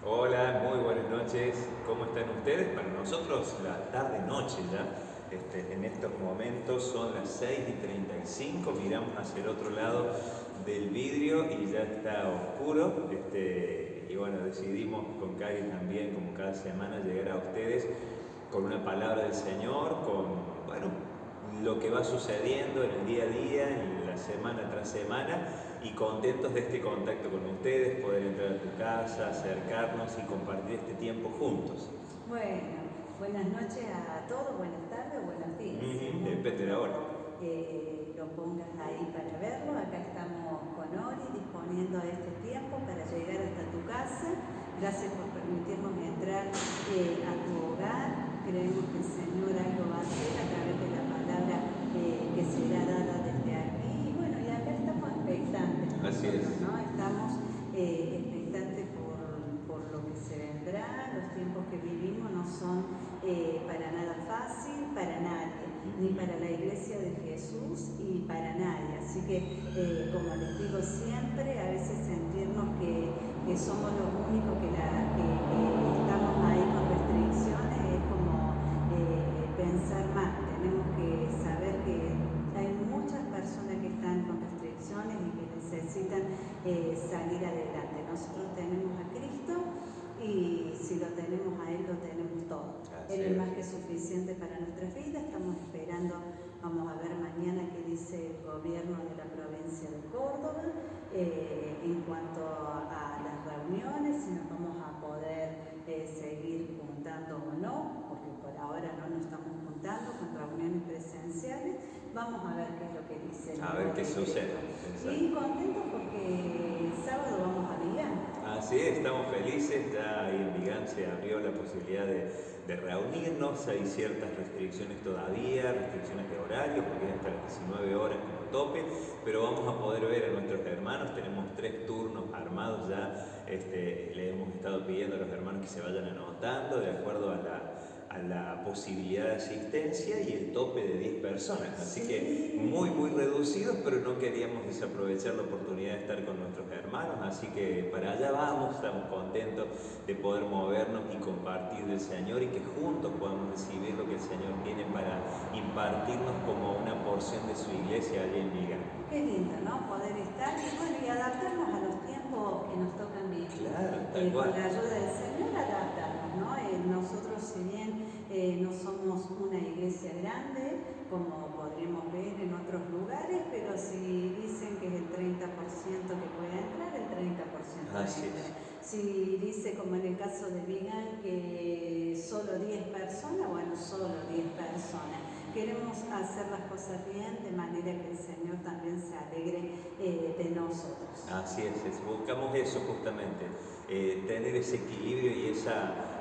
Hola, muy buenas noches. ¿Cómo están ustedes? Para nosotros la tarde-noche ya. En estos momentos son las 6:35. Miramos hacia el otro lado del vidrio y ya está oscuro. Y bueno, decidimos con Cari también, como cada semana, llegar a ustedes con una palabra del Señor, con, bueno, lo que va sucediendo en el día a día, en la semana tras semana, y contentos de este contacto con ustedes, poder entrar a tu casa, acercarnos y compartir este tiempo juntos. Bueno, buenas noches a todos, buenas tardes o buenos días. Depende de la hora. Lo pongas ahí para verlo. Acá estamos con Ori disponiendo de este tiempo para llegar hasta tu casa. Gracias por permitirnos entrar a tu hogar. Creemos que el Señor algo va a hacer a través de la palabra que será dada desde aquí. Y bueno, y acá estamos expectantes. Así es. ¿No? Estamos expectantes por lo que se vendrá. Los tiempos que vivimos no son para nada fácil, para nadie, ni para la iglesia de Jesús y para nadie. Así que, como les digo siempre, a veces sentirnos que somos los únicos que estamos ahí con restricciones es como pensar mal. Tenemos que saber que hay muchas personas que están con restricciones y que necesitan salir adelante. Nosotros tenemos a Cristo y si lo tenemos a Él, lo tenemos todo. Él es más que suficiente para nuestras vidas. Estamos esperando, vamos a ver mañana qué dice el gobierno de la provincia de Córdoba en cuanto a las reuniones, si nos vamos a poder seguir juntando o no, porque por ahora no nos estamos juntando con reuniones presenciales. Vamos a ver qué es lo que dice. A ver qué sucede. Y contentos porque el sábado vamos a Vigán. Así es, estamos felices. Ya ahí en Vigán se abrió la posibilidad de reunirnos. Hay ciertas restricciones todavía, restricciones de horario, porque es hasta las 19 horas como tope, pero vamos a poder ver a nuestros hermanos. Tenemos 3 turnos armados ya. Le hemos estado pidiendo a los hermanos que se vayan anotando de acuerdo a la posibilidad de asistencia y el tope de 10 personas. Así que muy reducidos, pero no queríamos desaprovechar la oportunidad de estar con nuestros hermanos. Así que para allá vamos, estamos contentos de poder movernos y compartir del Señor y que juntos podamos recibir lo que el Señor tiene para impartirnos como una porción de su iglesia allí en Vigán. Qué lindo, ¿no? Poder estar y adaptarnos a los tiempos que nos tocan vivir. Claro, con la ayuda del Señor, adaptarnos, ¿no? Nosotros, si bien no somos una iglesia grande, como podríamos ver en otros lugares, pero si dicen que es el 30% que puede entrar, el 30% Así entra. es. Si dice, como en el caso de Vigán, que solo 10 personas, bueno, solo 10 personas. Queremos hacer las cosas bien de manera que el Señor también se alegre de nosotros. Así es, buscamos eso justamente, tener ese equilibrio y esa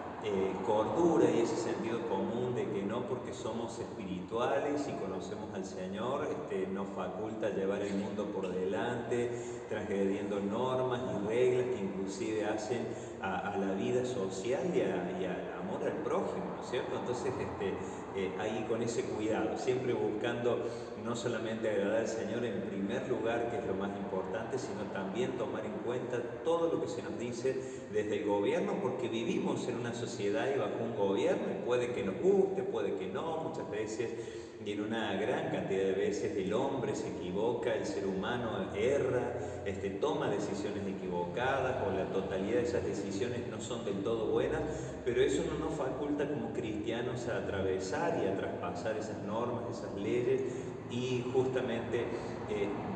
cordura y ese sentido común de que no porque somos espirituales y conocemos al Señor nos faculta llevar el mundo por delante, transgrediendo normas y reglas que inclusive hacen a la vida social y al amor al prójimo, ¿no es cierto? Entonces ahí con ese cuidado, siempre buscando no solamente agradar al Señor en primer lugar, que es lo más importante, sino también tomar en cuenta todo lo que se nos dice desde el gobierno, porque vivimos en una sociedad y bajo un gobierno, y puede que nos guste, puede que no, muchas veces, y en una gran cantidad de veces el hombre se equivoca, el ser humano erra, toma decisiones equivocadas, o la totalidad de esas decisiones no son del todo buenas, pero eso no nos faculta como cristianos a atravesar y a traspasar esas normas, esas leyes, y justamente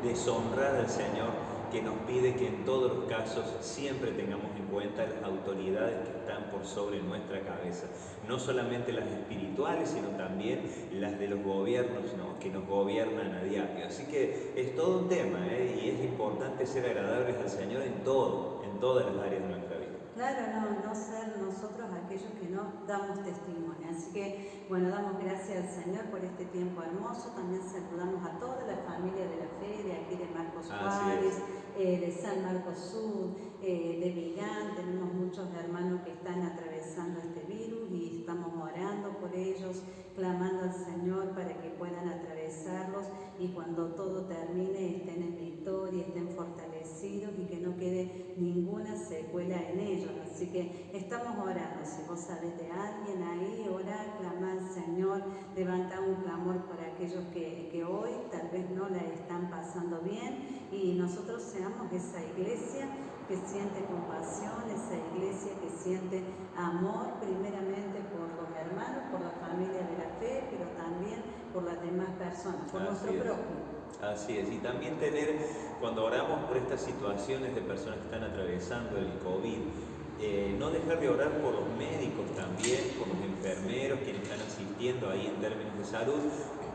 deshonrar al Señor, que nos pide que en todos los casos siempre tengamos en cuenta las autoridades que están por sobre nuestra cabeza, no solamente las espirituales, sino también las de los gobiernos, ¿no?, que nos gobiernan a diario. Así que es todo un tema, y es importante ser agradables al Señor en todas las áreas de nuestra vida. Claro, no ser nosotros aquellos que no damos testimonio. Así que, bueno, damos gracias al Señor por este tiempo hermoso. También saludamos a toda la familia de la fe, de aquí de Marcos Juárez, de San Marcos Sur, de Vigán. Tenemos muchos hermanos que están atravesando este virus y estamos orando por ellos, clamando al Señor para que puedan atravesarlos y cuando todo termine estén en victoria, estén fortalecidos fortalecidos y que no quede ninguna secuela en ellos. Así que estamos orando. Si vos sabés de alguien ahí, orá, clamá al Señor, levantá un clamor para aquellos que hoy tal vez no la están pasando bien, y nosotros seamos esa iglesia que siente compasión, esa iglesia que siente amor primeramente por los hermanos, por la familia de la fe, pero también por las demás personas, por nuestro prójimo. Así es, y también tener, cuando oramos por estas situaciones de personas que están atravesando el COVID, no dejar de orar por los médicos también, por los enfermeros, quienes están asistiendo ahí en términos de salud.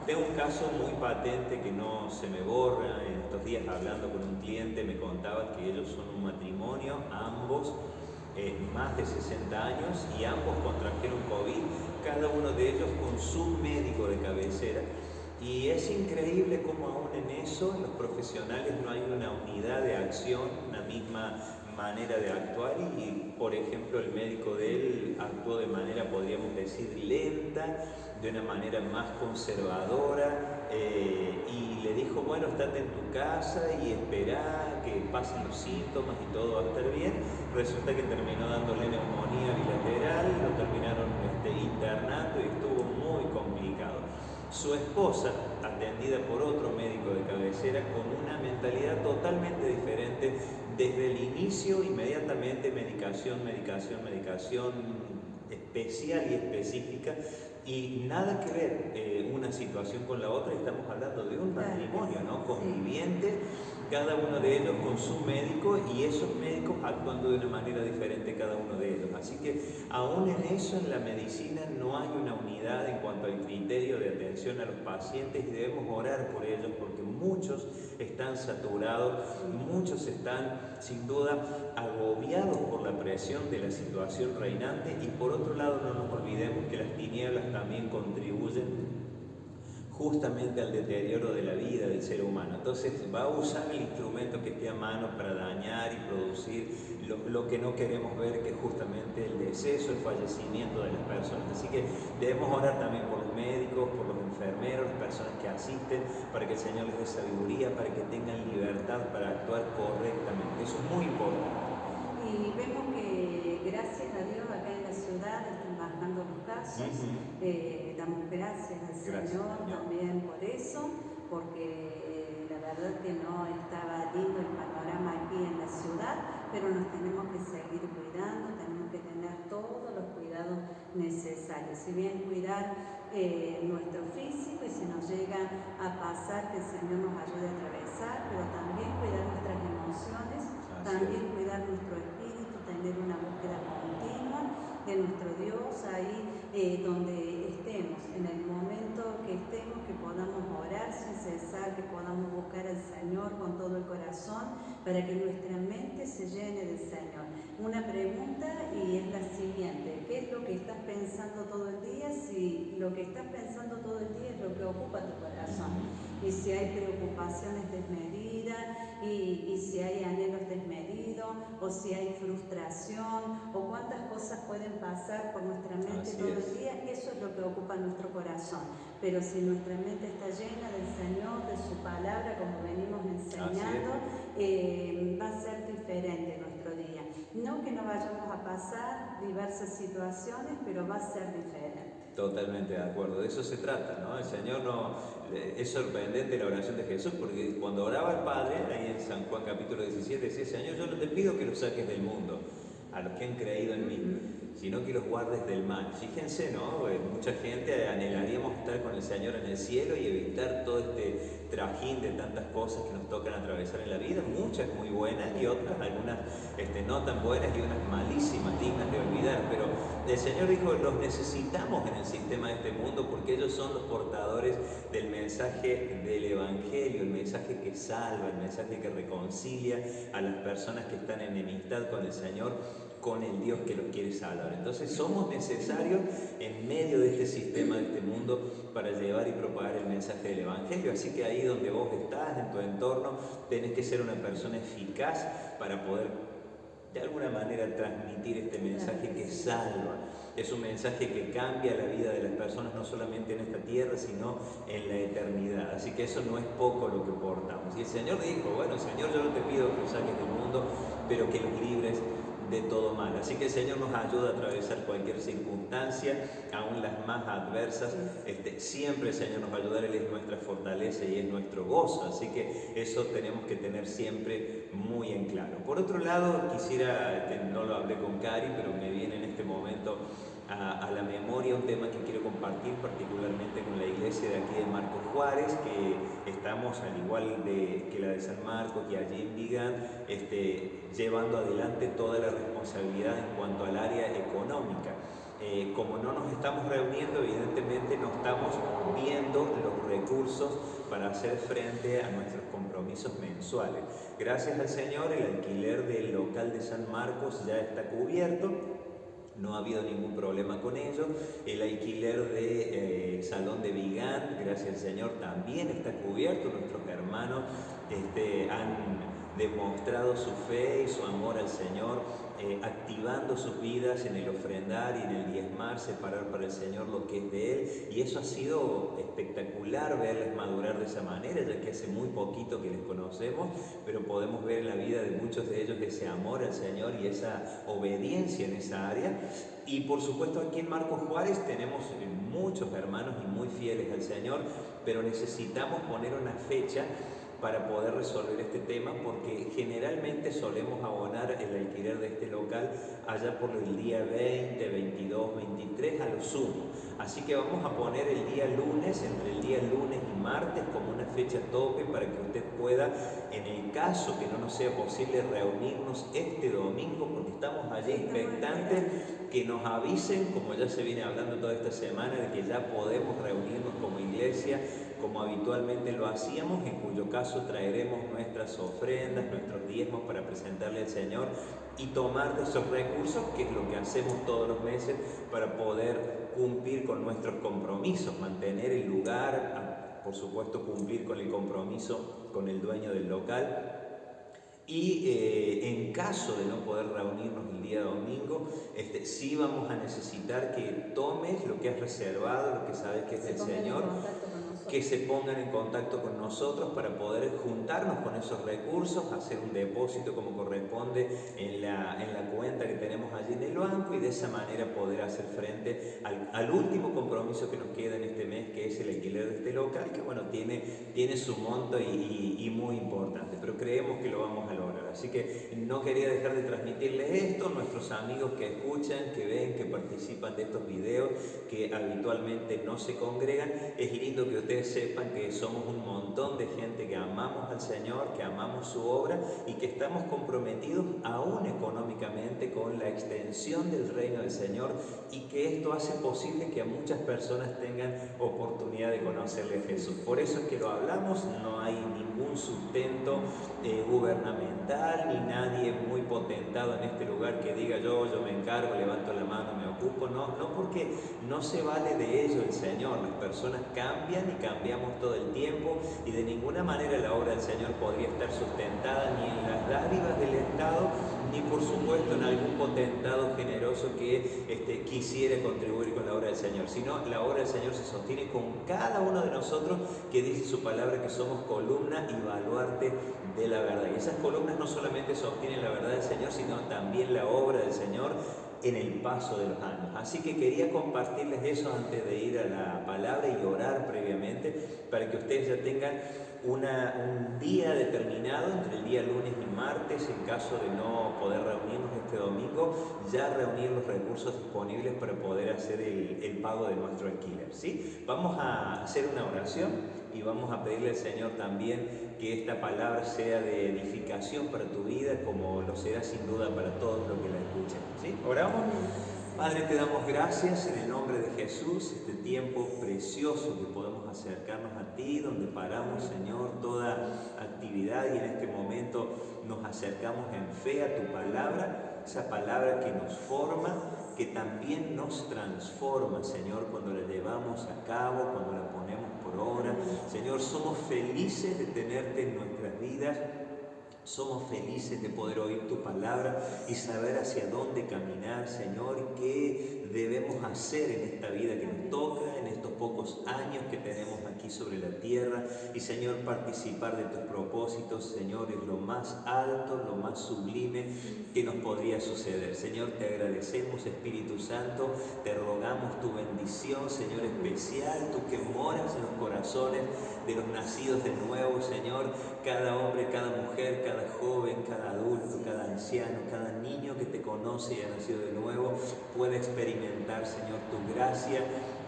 Tengo un caso muy patente que no se me borra. En estos días, hablando con un cliente, me contaba que ellos son un matrimonio, ambos más de 60 años, y ambos contrajeron COVID, cada uno de ellos con su médico de cabecera. Y es increíble cómo aún en eso, en los profesionales, no hay una unidad de acción, una misma manera de actuar. Y por ejemplo, el médico de él actuó de manera, podríamos decir, lenta, de una manera más conservadora, y le dijo, bueno, estate en tu casa y espera que pasen los síntomas y todo va a estar bien. Resulta que terminó dándole neumonía bilateral, lo terminaron internando y estuvo muy complicado. Su esposa, atendida por otro médico de cabecera con una mentalidad totalmente diferente, desde el inicio, inmediatamente medicación especial y específica, y nada que ver una situación con la otra. Estamos hablando de un matrimonio, ¿no? Conviviente, cada uno de ellos con su médico, y esos médicos actuando de una manera diferente cada uno de ellos. Así que aún en eso, en la medicina, no hay una unidad en cuanto al criterio de atención a los pacientes, y debemos orar por ellos porque muchos están saturados, muchos están sin duda agobiados por la presión de la situación reinante, y por otro lado no nos olvidemos que las tinieblas también contribuyen justamente al deterioro de la vida del ser humano. Entonces va a usar el instrumento que esté a mano para dañar y producir lo que no queremos ver, que es justamente el deceso, el fallecimiento de las personas. Así que debemos orar también por los médicos, por los enfermeros, las personas que asisten, para que el Señor les dé sabiduría, para que tengan libertad para actuar correctamente. Eso es muy importante. Y vemos que, gracias a Dios, acá en la ciudad están bajando los casos. Damos gracias al Señor también por eso, porque la verdad que no estaba lindo el panorama aquí en la ciudad, pero nos tenemos que seguir cuidando, tenemos que tener todos los cuidados necesarios. Si bien cuidar nuestro físico, y si nos llega a pasar, que el Señor nos ayude a atravesar, pero también cuidar nuestras emociones, también cuidar nuestro espíritu, tener una búsqueda continua de nuestro Dios ahí donde estemos, en el momento que estemos, que podamos orar sin cesar, que podamos buscar al Señor con todo el corazón, para que nuestra mente se llene del Señor. Una pregunta, y es la siguiente: ¿qué es lo que estás pensando todo el día? Si lo que estás pensando todo el día es lo que ocupa tu corazón, y si hay preocupaciones desmedidas, y si hay anhelos desmedidos, o si hay frustración, o cuántas cosas pueden pasar por nuestra mente todo el día, eso es lo que ocupa nuestro corazón. Pero si nuestra mente está llena del Señor, de su palabra, como venimos enseñando, va a ser diferente nuestro día. No que no vayamos a pasar diversas situaciones, pero va a ser diferente. Totalmente de acuerdo, de eso se trata, ¿no? El Señor es sorprendente la oración de Jesús, porque cuando oraba al Padre, ahí en San Juan capítulo 17, decía: Señor, yo no te pido que los saques del mundo, a los que han creído en mí, sino que los guardes del mal. Fíjense, ¿no? Mucha gente anhelaríamos estar con el Señor en el cielo y evitar todo este trajín de tantas cosas que nos tocan atravesar en la vida, muchas muy buenas y otras, algunas no tan buenas, y unas malísimas, dignas de olvidar. Pero el Señor dijo: los necesitamos en el sistema de este mundo, porque ellos son los portadores del mensaje del Evangelio, el mensaje que salva, el mensaje que reconcilia a las personas que están en enemistad con el Señor, con el Dios que los quiere salvar. Entonces somos necesarios en medio de este sistema, de este mundo, para llevar y propagar el mensaje del Evangelio. Así que ahí donde vos estás, en tu entorno, tenés que ser una persona eficaz para poder de alguna manera transmitir este mensaje que salva. Es un mensaje que cambia la vida de las personas, no solamente en esta tierra, sino en la eternidad. Así que eso no es poco lo que portamos. Y el Señor dijo, bueno, Señor, yo no te pido que los saques del mundo, pero que los libres de todo mal. Así que el Señor nos ayuda a atravesar cualquier circunstancia, aún las más adversas. Siempre el Señor nos va a ayudar, Él es nuestra fortaleza y es nuestro gozo. Así que eso tenemos que tener siempre muy en claro. Por otro lado, quisiera, no lo hablé con Cari, pero me viene en este momento a la memoria un tema que quiero compartir particularmente con la iglesia de aquí de Marcos Juárez, que estamos al igual que la de San Marcos y allí en Vigan, llevando adelante toda la responsabilidad en cuanto al área económica. Como no nos estamos reuniendo, evidentemente no estamos viendo los recursos para hacer frente a nuestros compromisos mensuales. Gracias al Señor, el alquiler del local de San Marcos ya está cubierto. No ha habido ningún problema con ello. El alquiler del salón de Vigan, gracias al Señor, también está cubierto. Nuestros hermanos han demostrado su fe y su amor al Señor, activando sus vidas en el ofrendar y en el diezmar, separar para el Señor lo que es de Él. Y eso ha sido espectacular verles madurar de esa manera, ya que hace muy poquito que les conocemos, pero podemos ver en la vida de muchos de ellos ese amor al Señor y esa obediencia en esa área. Y por supuesto aquí en Marcos Juárez tenemos muchos hermanos y muy fieles al Señor, pero necesitamos poner una fecha para poder resolver este tema, porque generalmente solemos abonar el alquiler de este local allá por el día 20, 22, 23 a lo sumo. Así que vamos a poner el día lunes, entre el día lunes y martes, como una fecha tope para que usted pueda, en el caso que no nos sea posible reunirnos este domingo, porque estamos allí expectantes que nos avisen, como ya se viene hablando toda esta semana, de que ya podemos reunirnos como iglesia como habitualmente lo hacíamos, en cuyo caso traeremos nuestras ofrendas, nuestros diezmos para presentarle al Señor y tomar de esos recursos, que es lo que hacemos todos los meses, para poder cumplir con nuestros compromisos, mantener el lugar, por supuesto cumplir con el compromiso con el dueño del local. Y en caso de no poder reunirnos el día domingo, sí vamos a necesitar que tomes lo que has reservado, lo que sabes que es del Señor, que se pongan en contacto con nosotros para poder juntarnos con esos recursos, hacer un depósito como corresponde en la cuenta que tenemos allí en el banco, y de esa manera poder hacer frente al último compromiso que nos queda en este mes, que es el alquiler de este local, que bueno, tiene su monto y muy importante, pero creemos que lo vamos a lograr. Así que no quería dejar de transmitirles esto, nuestros amigos que escuchan, que ven, que participan de estos videos, que habitualmente no se congregan. Es lindo que ustedes sepan que somos un montón de gente que amamos al Señor, que amamos su obra y que estamos comprometidos aún económicamente con la extensión del reino del Señor, y que esto hace posible que a muchas personas tengan oportunidad de conocerle a Jesús. Por eso es que lo hablamos, no hay ningún sustento gubernamental ni nadie muy potentado en este lugar que diga yo me encargo, levanto la mano, me ocupo. No, porque no se vale de ello el Señor. Las personas cambian y cambiamos todo el tiempo, y de ninguna manera la obra del Señor podría estar sustentada ni en las dádivas del Estado, ni por supuesto en algún potentado generoso que quisiera contribuir con la obra del Señor, sino la obra del Señor se sostiene con cada uno de nosotros, que dice su palabra que somos columna y baluarte de la verdad. Y esas columnas no solamente sostienen la verdad del Señor, sino también la obra del Señor en el paso de los años. Así que quería compartirles eso antes de ir a la palabra y orar previamente, para que ustedes ya tengan un día determinado entre el día lunes y martes, en caso de no poder reunirnos este domingo, ya reunir los recursos disponibles para poder hacer el pago de nuestro alquiler, ¿sí? Vamos a hacer una oración y vamos a pedirle al Señor también que esta palabra sea de edificación para tu vida, como lo será sin duda para todos los que la escuchen, ¿sí? Oramos. Padre, te damos gracias en el nombre de Jesús, este tiempo precioso que podemos acercarnos a ti, donde paramos, Señor, toda actividad, y en este momento nos acercamos en fe a tu palabra, esa palabra que nos forma, que también nos transforma, Señor, cuando la llevamos a cabo, cuando la ponemos por obra. Señor, somos felices de tenerte en nuestras vidas, Somos felices de poder oír tu palabra y saber hacia dónde caminar, Señor, y qué debemos hacer en esta vida que nos toca, en estos pocos años que tenemos aquí sobre la tierra. Y, Señor, participar de tus propósitos, Señor, es lo más alto, lo más sublime que nos podría suceder. Señor, te agradecemos, Espíritu Santo, te rogamos tu bendición, Señor, especial, tú que moras en los corazones de los nacidos de nuevo, Señor, cada hombre, cada mujer, cada joven, cada adulto, cada anciano, cada niño que te conoce y ha nacido de nuevo, puede experimentar, Señor, tu gracia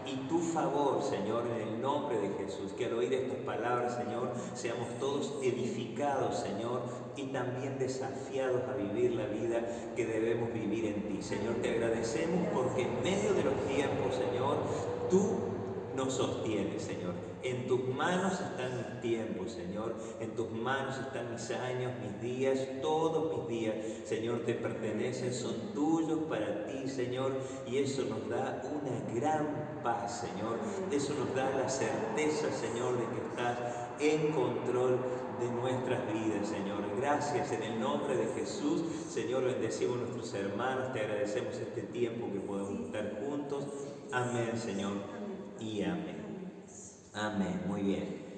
y tu favor, Señor, en el nombre de Jesús. Que al oír estas palabras, Señor, seamos todos edificados, Señor, y también desafiados a vivir la vida que debemos vivir en ti. Señor, te agradecemos porque en medio de los tiempos, Señor, tú nos sostienes, Señor. En tus manos están mis tiempos, Señor. En tus manos están mis años, mis días, todos mis días, Señor, te pertenecen, son tuyos para ti, Señor. Y eso nos da una gran paz, Señor. Eso nos da la certeza, Señor, de que estás en control de nuestras vidas, Señor. Gracias en el nombre de Jesús, Señor. Bendecimos a nuestros hermanos. Te agradecemos este tiempo que podemos estar juntos. Amén, Señor. Y amén. Amén, muy bien.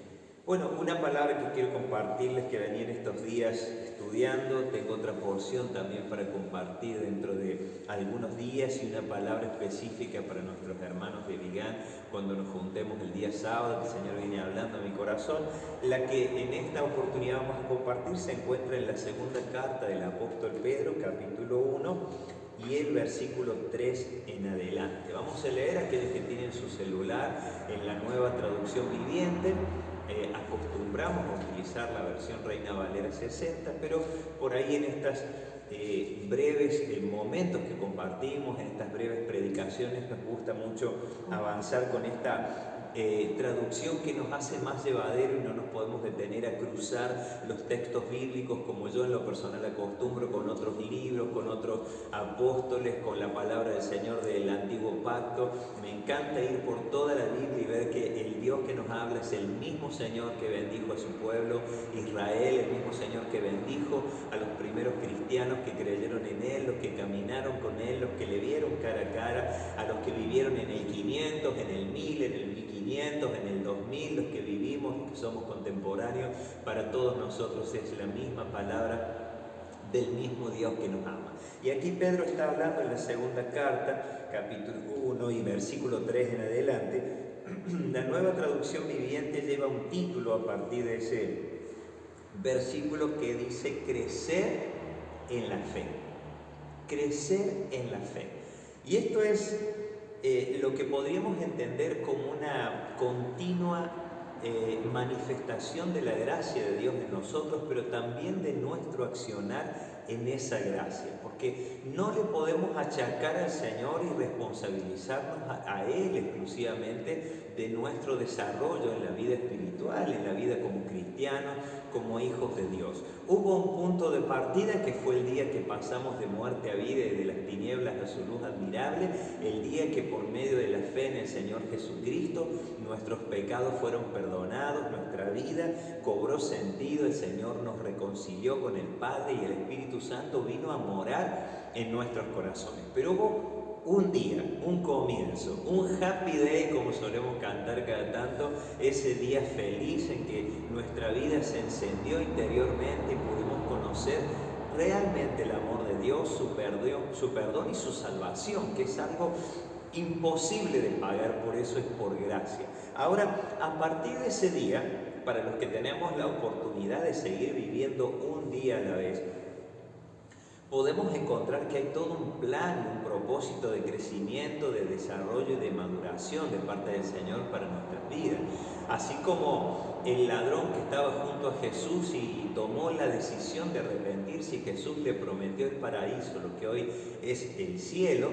Bueno, una palabra que quiero compartirles que venía en estos días estudiando, tengo otra porción también para compartir dentro de algunos días y una palabra específica para nuestros hermanos de Vigán cuando nos juntemos el día sábado, que el Señor viene hablando a mi corazón. La que en esta oportunidad vamos a compartir se encuentra en la segunda carta del apóstol Pedro, capítulo 1, y el versículo 3 en adelante. Vamos a leer aquellos que tienen su celular en la Nueva Traducción Viviente. Acostumbramos a utilizar la versión Reina Valera 60, pero por ahí en estas breves momentos que compartimos, en estas breves predicaciones, nos gusta mucho avanzar con esta traducción que nos hace más llevadero y no nos podemos detener a cruzar los textos bíblicos como yo en lo personal acostumbro con otros libros, con otros apóstoles, con la palabra del Señor del Antiguo Pacto. Me encanta ir por toda la Biblia y ver que el Dios que nos habla es el mismo Señor que bendijo a su pueblo Israel, el mismo Señor que bendijo a los primeros cristianos que creyeron en Él, los que caminaron con Él, los que le vieron cara a cara, a los que vivieron en el 500, en el 1000, en el 1500, en el 2000, los que vivimos, los que somos contemporáneos. Para todos nosotros es la misma palabra del mismo Dios que nos ama. Y aquí Pedro está hablando en la segunda carta, capítulo 1 y versículo 3 en adelante. La Nueva Traducción Viviente lleva un título a partir de ese versículo que dice crecer en la fe. Crecer en la fe. Y esto es lo que podríamos entender como una continua manifestación de la gracia de Dios en nosotros, pero también de nuestro accionar en esa gracia, porque no le podemos achacar al Señor y responsabilizarnos a Él exclusivamente de nuestro desarrollo en la vida espiritual, en la vida como cristianos, como hijos de Dios. Hubo un punto de partida que fue el día que pasamos de muerte a vida y de las tinieblas a su luz admirable, el día que por medio de la fe en el Señor Jesucristo nuestros pecados fueron perdonados, nuestra vida cobró sentido, el Señor nos reconcilió con el Padre y el Espíritu Santo vino a morar en nuestros corazones. Pero hubo un día, un comienzo, un happy day, como solemos cantar cada tanto, ese día feliz en que nuestra vida se encendió interiormente y pudimos conocer realmente el amor de Dios, su perdón y su salvación, que es algo imposible de pagar, por eso es por gracia. Ahora, a partir de ese día, para los que tenemos la oportunidad de seguir viviendo un día a la vez, podemos encontrar que hay todo un plan, un propósito de crecimiento, de desarrollo y de maduración de parte del Señor para nuestras vidas. Así como el ladrón que estaba junto a Jesús y tomó la decisión de arrepentirse y Jesús le prometió el paraíso, lo que hoy es el cielo,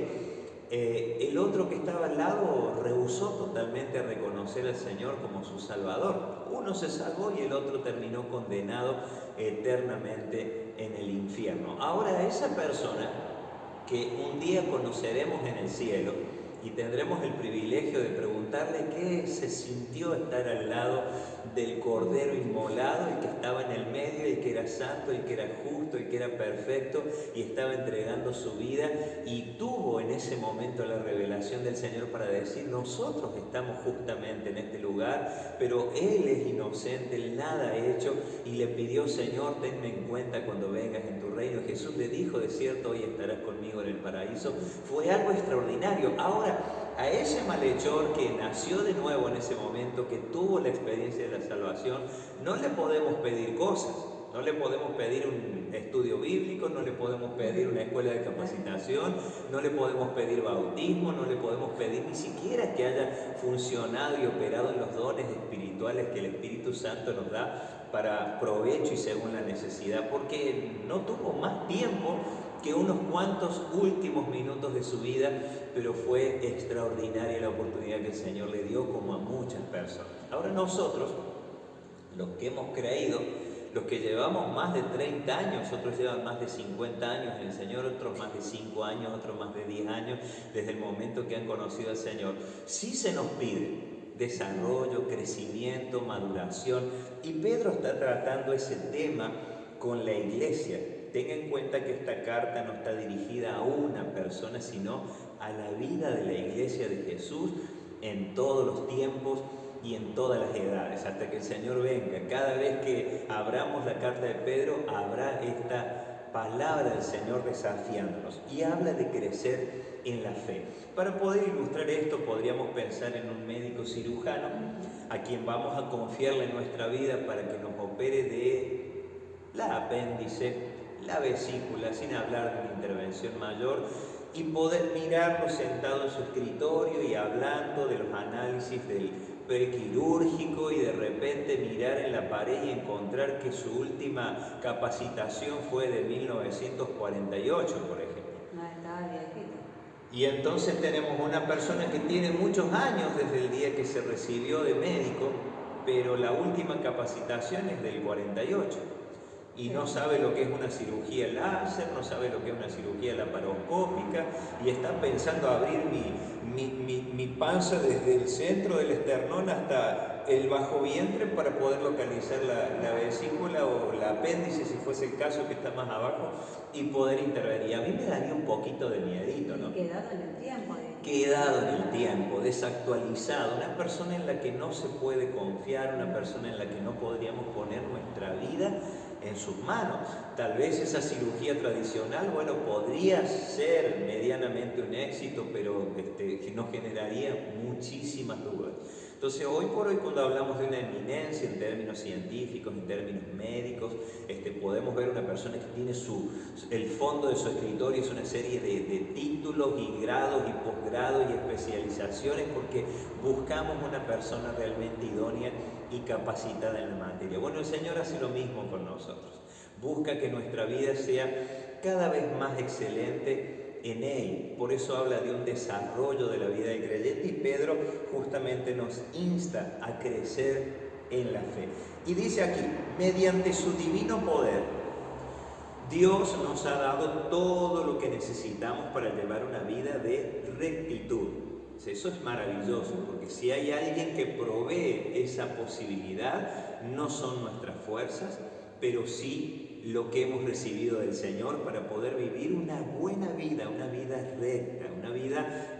el otro que estaba al lado rehusó totalmente a reconocer al Señor como su Salvador. Uno se salvó y el otro terminó condenado eternamente en el infierno. Ahora esa persona que un día conoceremos en el cielo, y tendremos el privilegio de preguntarle qué se sintió estar al lado del Cordero inmolado, el que estaba en el medio, el que era santo, el que era justo, el que era perfecto y estaba entregando su vida, y tuvo en ese momento la revelación del Señor para decir: nosotros estamos justamente en este lugar, pero Él es inocente, Él nada ha hecho, y le pidió: Señor, tenme en cuenta cuando vengas en tu reino. Jesús le dijo: de cierto, hoy estarás conmigo en el paraíso. Fue algo extraordinario. Ahora, a ese malhechor que nació de nuevo en ese momento, que tuvo la experiencia de la salvación, no le podemos pedir cosas. No le podemos pedir un estudio bíblico, no le podemos pedir una escuela de capacitación, no le podemos pedir bautismo, no le podemos pedir ni siquiera que haya funcionado y operado en los dones espirituales que el Espíritu Santo nos da para provecho y según la necesidad, porque no tuvo más tiempo que unos cuantos últimos minutos de su vida, pero fue extraordinaria la oportunidad que el Señor le dio, como a muchas personas. Ahora nosotros, los que hemos creído, los que llevamos más de 30 años, otros llevan más de 50 años en el Señor, otros más de 5 años, otros más de 10 años, desde el momento que han conocido al Señor, sí se nos pide desarrollo, crecimiento, maduración, y Pedro está tratando ese tema con la iglesia. Tenga en cuenta que esta carta no está dirigida a una persona, sino a la vida de la iglesia de Jesús en todos los tiempos y en todas las edades, hasta que el Señor venga. Cada vez que abramos la carta de Pedro, habrá esta palabra del Señor desafiándonos, y habla de crecer en la fe. Para poder ilustrar esto, podríamos pensar en un médico cirujano a quien vamos a confiarle nuestra vida para que nos opere de la apéndice, la vesícula, sin hablar de una intervención mayor, y poder mirarlo sentado en su escritorio y hablando de los análisis del prequirúrgico, y de repente mirar en la pared y encontrar que su última capacitación fue de 1948, por ejemplo. No, estaba viejito. Y entonces tenemos una persona que tiene muchos años desde el día que se recibió de médico, pero la última capacitación es del 48. Y no sabe lo que es una cirugía láser, no sabe lo que es una cirugía laparoscópica, y está pensando abrir mi panza desde el centro del esternón hasta el bajo vientre para poder localizar la vesícula o la apéndice, si fuese el caso, que está más abajo, y poder intervenir. Y a mí me daría un poquito de miedito, ¿no? Quedado en el tiempo. Quedado en el tiempo, desactualizado, una persona en la que no se puede confiar, una persona en la que no podríamos poner nuestra vida en sus manos. Tal vez esa cirugía tradicional, bueno, podría ser medianamente un éxito, pero nos generaría muchísimas dudas. Entonces, hoy por hoy, cuando hablamos de una eminencia en términos científicos, en términos médicos, podemos ver una persona que tiene el fondo de su escritorio es una serie de títulos y grados y posgrados y especializaciones, porque buscamos una persona realmente idónea y capacitada en la materia. Bueno, el Señor hace lo mismo con nosotros. Busca que nuestra vida sea cada vez más excelente en Él. Por eso habla de un desarrollo de la vida del creyente, y Pedro justamente nos insta a crecer en la fe. Y dice aquí: mediante su divino poder, Dios nos ha dado todo lo que necesitamos para llevar una vida de rectitud. Eso es maravilloso, porque si hay alguien que provee esa posibilidad, no son nuestras fuerzas, pero sí lo que hemos recibido del Señor para poder vivir una buena vida, una vida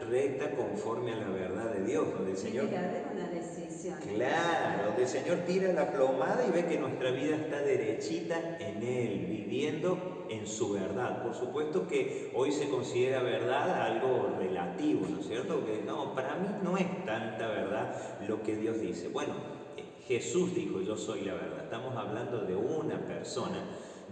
recta conforme a la verdad de Dios, donde el Señor... Tiene que haber una decisión. Claro, donde el Señor tira la plomada y ve que nuestra vida está derechita en Él, viviendo en su verdad. Por supuesto que hoy se considera verdad algo relativo, ¿no es cierto? Que no, para mí no es tanta verdad lo que Dios dice. Bueno, Jesús dijo: yo soy la verdad. Estamos hablando de una persona,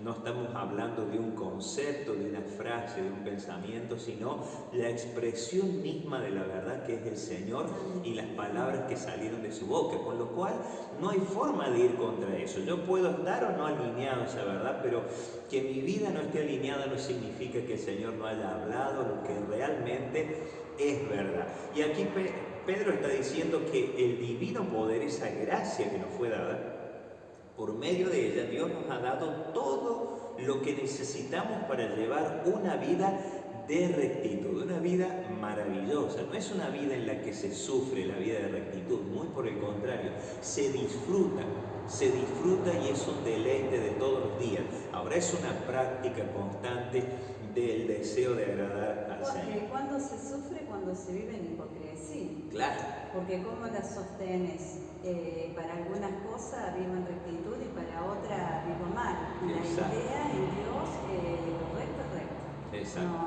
no estamos hablando de un concepto, de una frase, de un pensamiento, sino la expresión misma de la verdad, que es el Señor, y las palabras que salieron de su boca, con lo cual no hay forma de ir contra eso. Yo puedo estar o no alineado a esa verdad, pero que mi vida no esté alineada no significa que el Señor no haya hablado lo que realmente es verdad. Y aquí Pedro está diciendo que el divino poder, esa gracia que nos fue dada, por medio de ella, Dios nos ha dado todo lo que necesitamos para llevar una vida de rectitud, una vida maravillosa. No es una vida en la que se sufre la vida de rectitud, muy por el contrario, se disfruta y es un deleite de todos los días. Ahora es una práctica constante del deseo de agradar al Señor. ¿Cuándo se sufre? Cuando se vive en hipocresía. Claro. Porque ¿cómo la sostenes? Para algunas cosas vivo en rectitud y para otras vivo mal. La idea en Dios, lo recto es recto. Exacto.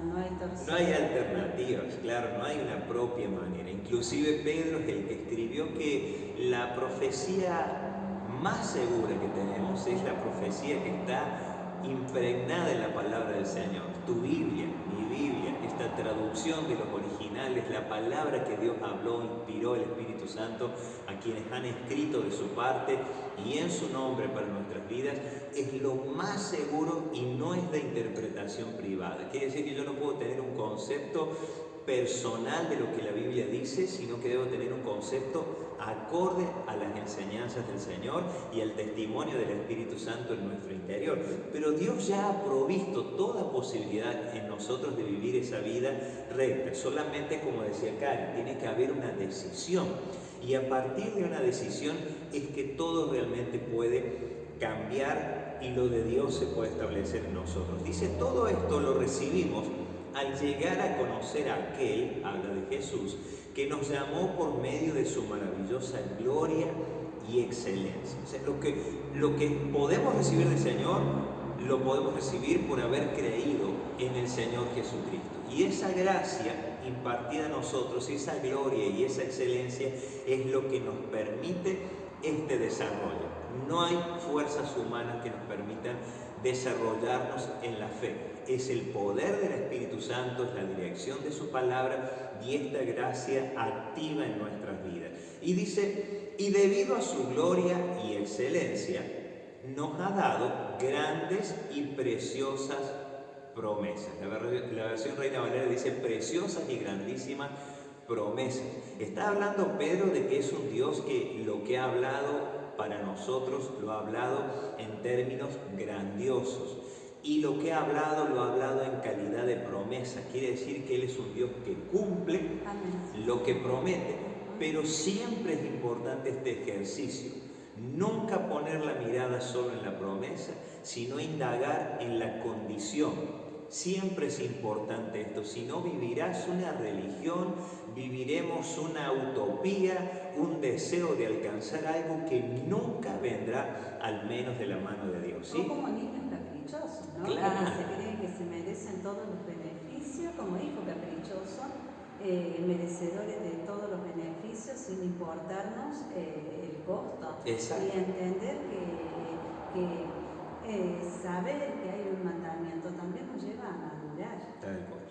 No hay torsión. No hay alternativas, claro, no hay una propia manera. Inclusive Pedro es el que escribió que la profecía más segura que tenemos es la profecía que está impregnada en la palabra del Señor. Tu Biblia, mi Biblia, esta traducción de los originales, la palabra que Dios habló, inspiró el Espíritu Santo a quienes han escrito de su parte y en su nombre para nuestras vidas, es lo más seguro y no es de interpretación privada. Quiere decir que yo no puedo tener un concepto personal de lo que la Biblia dice, sino que debo tener un concepto acorde a las enseñanzas del Señor y al testimonio del Espíritu Santo en nuestro interior. Pero Dios ya ha provisto toda posibilidad en nosotros de vivir esa vida recta. Solamente, como decía Karen, tiene que haber una decisión. Y a partir de una decisión es que todo realmente puede cambiar y lo de Dios se puede establecer en nosotros. Dice, todo esto lo recibimos al llegar a conocer a aquel, habla de Jesús, que nos llamó por medio de su maravillosa gloria y excelencia. O sea, lo que podemos recibir del Señor, lo podemos recibir por haber creído en el Señor Jesucristo. Y esa gracia impartida a nosotros, esa gloria y esa excelencia es lo que nos permite este desarrollo. No hay fuerzas humanas que nos permitan desarrollarnos en la fe. Es el poder del Espíritu Santo, es la dirección de su palabra y esta gracia activa en nuestras vidas. Y dice, y debido a su gloria y excelencia, nos ha dado grandes y preciosas promesas. La versión Reina Valera dice preciosas y grandísimas promesas. Está hablando Pedro de que es un Dios que lo que ha hablado para nosotros lo ha hablado en términos grandiosos. Y lo que ha hablado, lo ha hablado en calidad de promesa. Quiere decir que Él es un Dios que cumple lo que promete. Pero siempre es importante este ejercicio. Nunca poner la mirada solo en la promesa, sino indagar en la condición. Siempre es importante esto. Si no, vivirás una religión, viviremos una utopía, un deseo de alcanzar algo que nunca vendrá, al menos de la mano de Dios. ¿Sí? O como niños caprichosos, ¿no? Claro. Que se creen que se merecen todos los beneficios, como hijo caprichoso, merecedores de todos los beneficios sin importarnos el costo. Exacto. Y entender que saber que hay un mandamiento también nos lleva a madurar,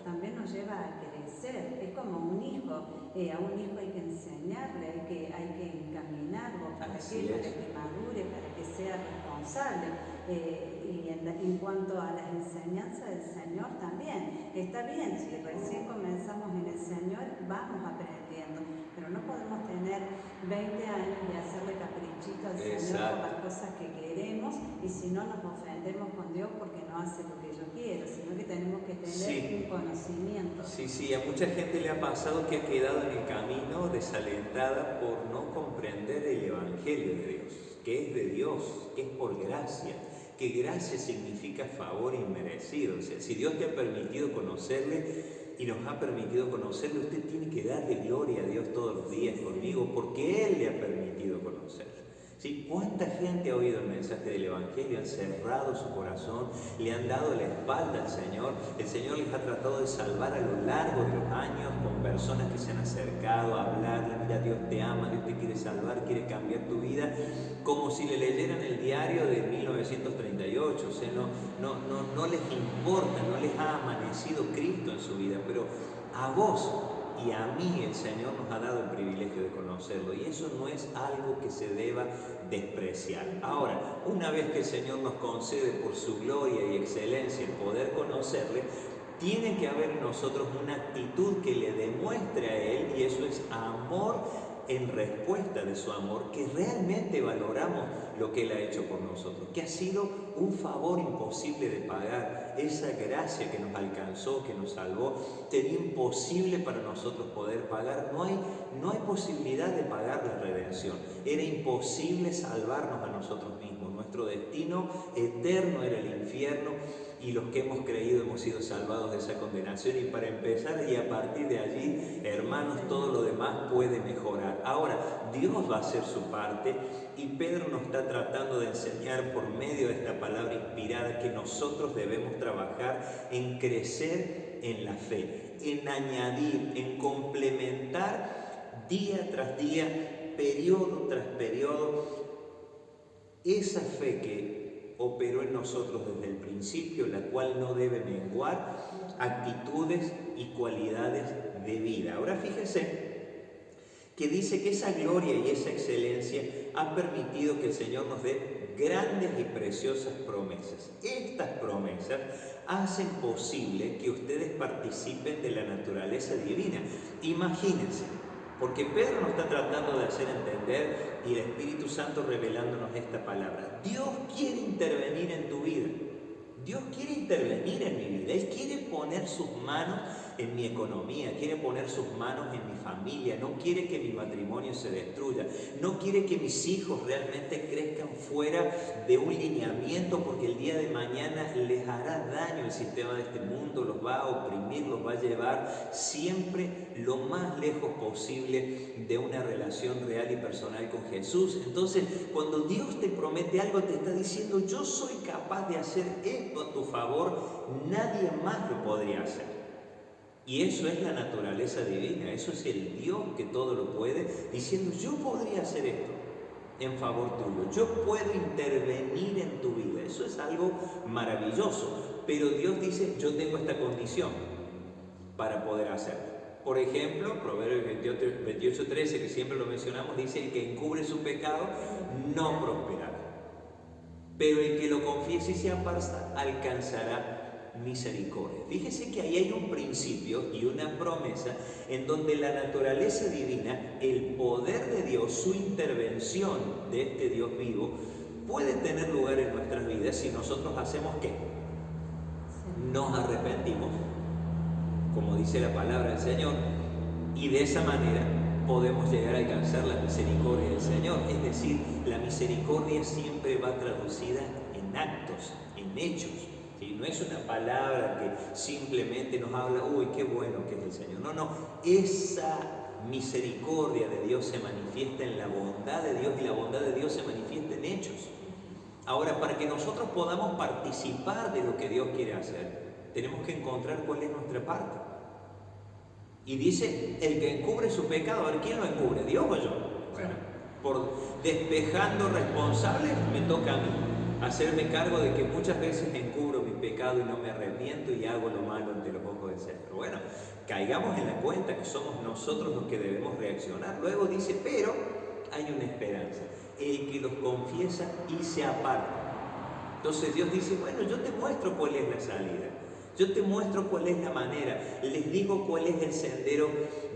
también nos lleva a crecer. Es como un hijo, a un hijo hay que enseñarle, hay que encaminarlo para que madure, para que sea responsable. Y en cuanto a las enseñanzas del Señor también, está bien, si recién comenzamos en el Señor vamos aprendiendo, pero no podemos tener 20 años y hacerle caprichito al Señor por las cosas que queremos, y si no nos ofendemos con Dios porque no hace lo que yo quiero, sino que tenemos que tener un conocimiento. Sí, a mucha gente le ha pasado que ha quedado en el camino desalentada por no comprender el Evangelio de Dios, que es de Dios, que es por gracia, que gracia significa favor inmerecido. O sea, si Dios te ha permitido conocerle y nos ha permitido conocerle, usted tiene que darle gloria a Dios todos los días conmigo, porque Él le ha permitido conocerle. ¿Sí? ¿Cuánta gente ha oído el mensaje del Evangelio, han cerrado su corazón, le han dado la espalda al Señor? El Señor les ha tratado de salvar a lo largo de los años con personas que se han acercado a hablarle, mira, Dios te ama, Dios te quiere salvar, quiere cambiar tu vida, como si le leyeran el diario de 1938, o sea, no les importa, no les ha amanecido Cristo en su vida, pero a vos y a mí el Señor nos ha dado el privilegio de conocerlo, y eso no es algo que se deba despreciar. Ahora, una vez que el Señor nos concede por su gloria y excelencia el poder conocerle, tiene que haber en nosotros una actitud que le demuestre a Él, y eso es amor en respuesta de su amor, que realmente valoramos lo que Él ha hecho por nosotros, que ha sido un favor imposible de pagar. Esa gracia que nos alcanzó, que nos salvó, sería imposible para nosotros poder pagar. No hay posibilidad de pagar la redención. Era imposible salvarnos a nosotros mismos. Nuestro destino eterno era el infierno, y los que hemos creído hemos sido salvados de esa condenación. Y para empezar, y a partir de allí, hermanos, todo lo demás puede mejorar. Ahora, Dios va a hacer su parte, y Pedro nos está tratando de enseñar por medio de esta palabra inspirada que nosotros debemos trabajar en crecer en la fe, en añadir, en complementar día tras día, periodo tras periodo, esa fe que operó en nosotros desde el principio, la cual no debe menguar, actitudes y cualidades de vida. Ahora fíjense que dice que esa gloria y esa excelencia ha permitido que el Señor nos dé grandes y preciosas promesas. Estas promesas hacen posible que ustedes participen de la naturaleza divina. Imagínense, porque Pedro nos está tratando de hacer entender, y el Espíritu Santo revelándonos esta palabra. Dios quiere intervenir en tu vida. Dios quiere intervenir en mi vida. Él quiere poner sus manos en mi economía, quiere poner sus manos en mi familia, no quiere que mi matrimonio se destruya, no quiere que mis hijos realmente crezcan fuera de un lineamiento, porque el día de mañana les hará daño el sistema de este mundo, los va a oprimir, los va a llevar siempre lo más lejos posible de una relación real y personal con Jesús. Entonces, cuando Dios te promete algo, te está diciendo: yo soy capaz de hacer esto a tu favor, nadie más lo podría hacer. Y eso es la naturaleza divina, eso es el Dios que todo lo puede, diciendo: yo podría hacer esto en favor tuyo, yo puedo intervenir en tu vida. Eso es algo maravilloso, pero Dios dice: yo tengo esta condición para poder hacerlo. Por ejemplo, Proverbios 28:13, que siempre lo mencionamos, dice: el que encubre su pecado no prosperará, pero el que lo confiese y se aparta alcanzará misericordia. Fíjese que ahí hay un principio y una promesa en donde la naturaleza divina, el poder de Dios, su intervención de este Dios vivo, puede tener lugar en nuestras vidas si nosotros hacemos ¿qué? Nos arrepentimos, como dice la palabra del Señor, y de esa manera podemos llegar a alcanzar la misericordia del Señor. Es decir, la misericordia siempre va traducida en actos, en hechos. ¿Sí? No es una palabra que simplemente nos habla: uy, qué bueno que es el Señor. No, esa misericordia de Dios se manifiesta en la bondad de Dios, y la bondad de Dios se manifiesta en hechos. Ahora, para que nosotros podamos participar de lo que Dios quiere hacer, tenemos que encontrar cuál es nuestra parte. Y dice: el que encubre su pecado. A ver, ¿quién lo encubre? ¿Dios o yo? Bueno, por despejando responsables, me toca a mí hacerme cargo de que muchas veces encubro mi pecado y no me arrepiento y hago lo malo ante los ojos del Señor. Bueno, caigamos en la cuenta que somos nosotros los que debemos reaccionar. Luego dice: pero hay una esperanza, el que los confiesa y se aparta. Entonces Dios dice: bueno, yo te muestro cuál es la salida, yo te muestro cuál es la manera, les digo cuál es el sendero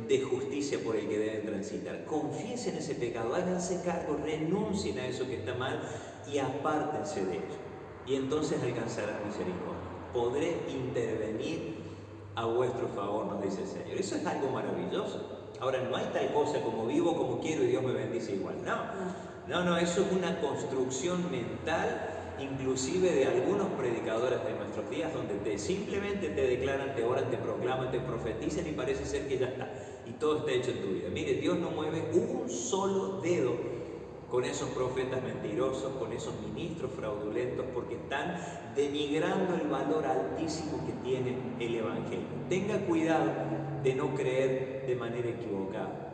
de justicia por el que deben transitar. Confiesen ese pecado, háganse cargo, renuncien a eso que está mal y apártense de ello. Y entonces alcanzarán misericordia. Podré intervenir a vuestro favor, nos dice el Señor. Eso es algo maravilloso. Ahora, no hay tal cosa como vivo como quiero y Dios me bendice igual. No, eso es una construcción mental, inclusive de algunos predicadores de nuestros días, donde simplemente te declaran, te oran, te proclaman, te profetizan y parece ser que ya está, y todo está hecho en tu vida. Mire, Dios no mueve un solo dedo con esos profetas mentirosos, con esos ministros fraudulentos, porque están denigrando el valor altísimo que tiene el Evangelio. Tenga cuidado de no creer de manera equivocada.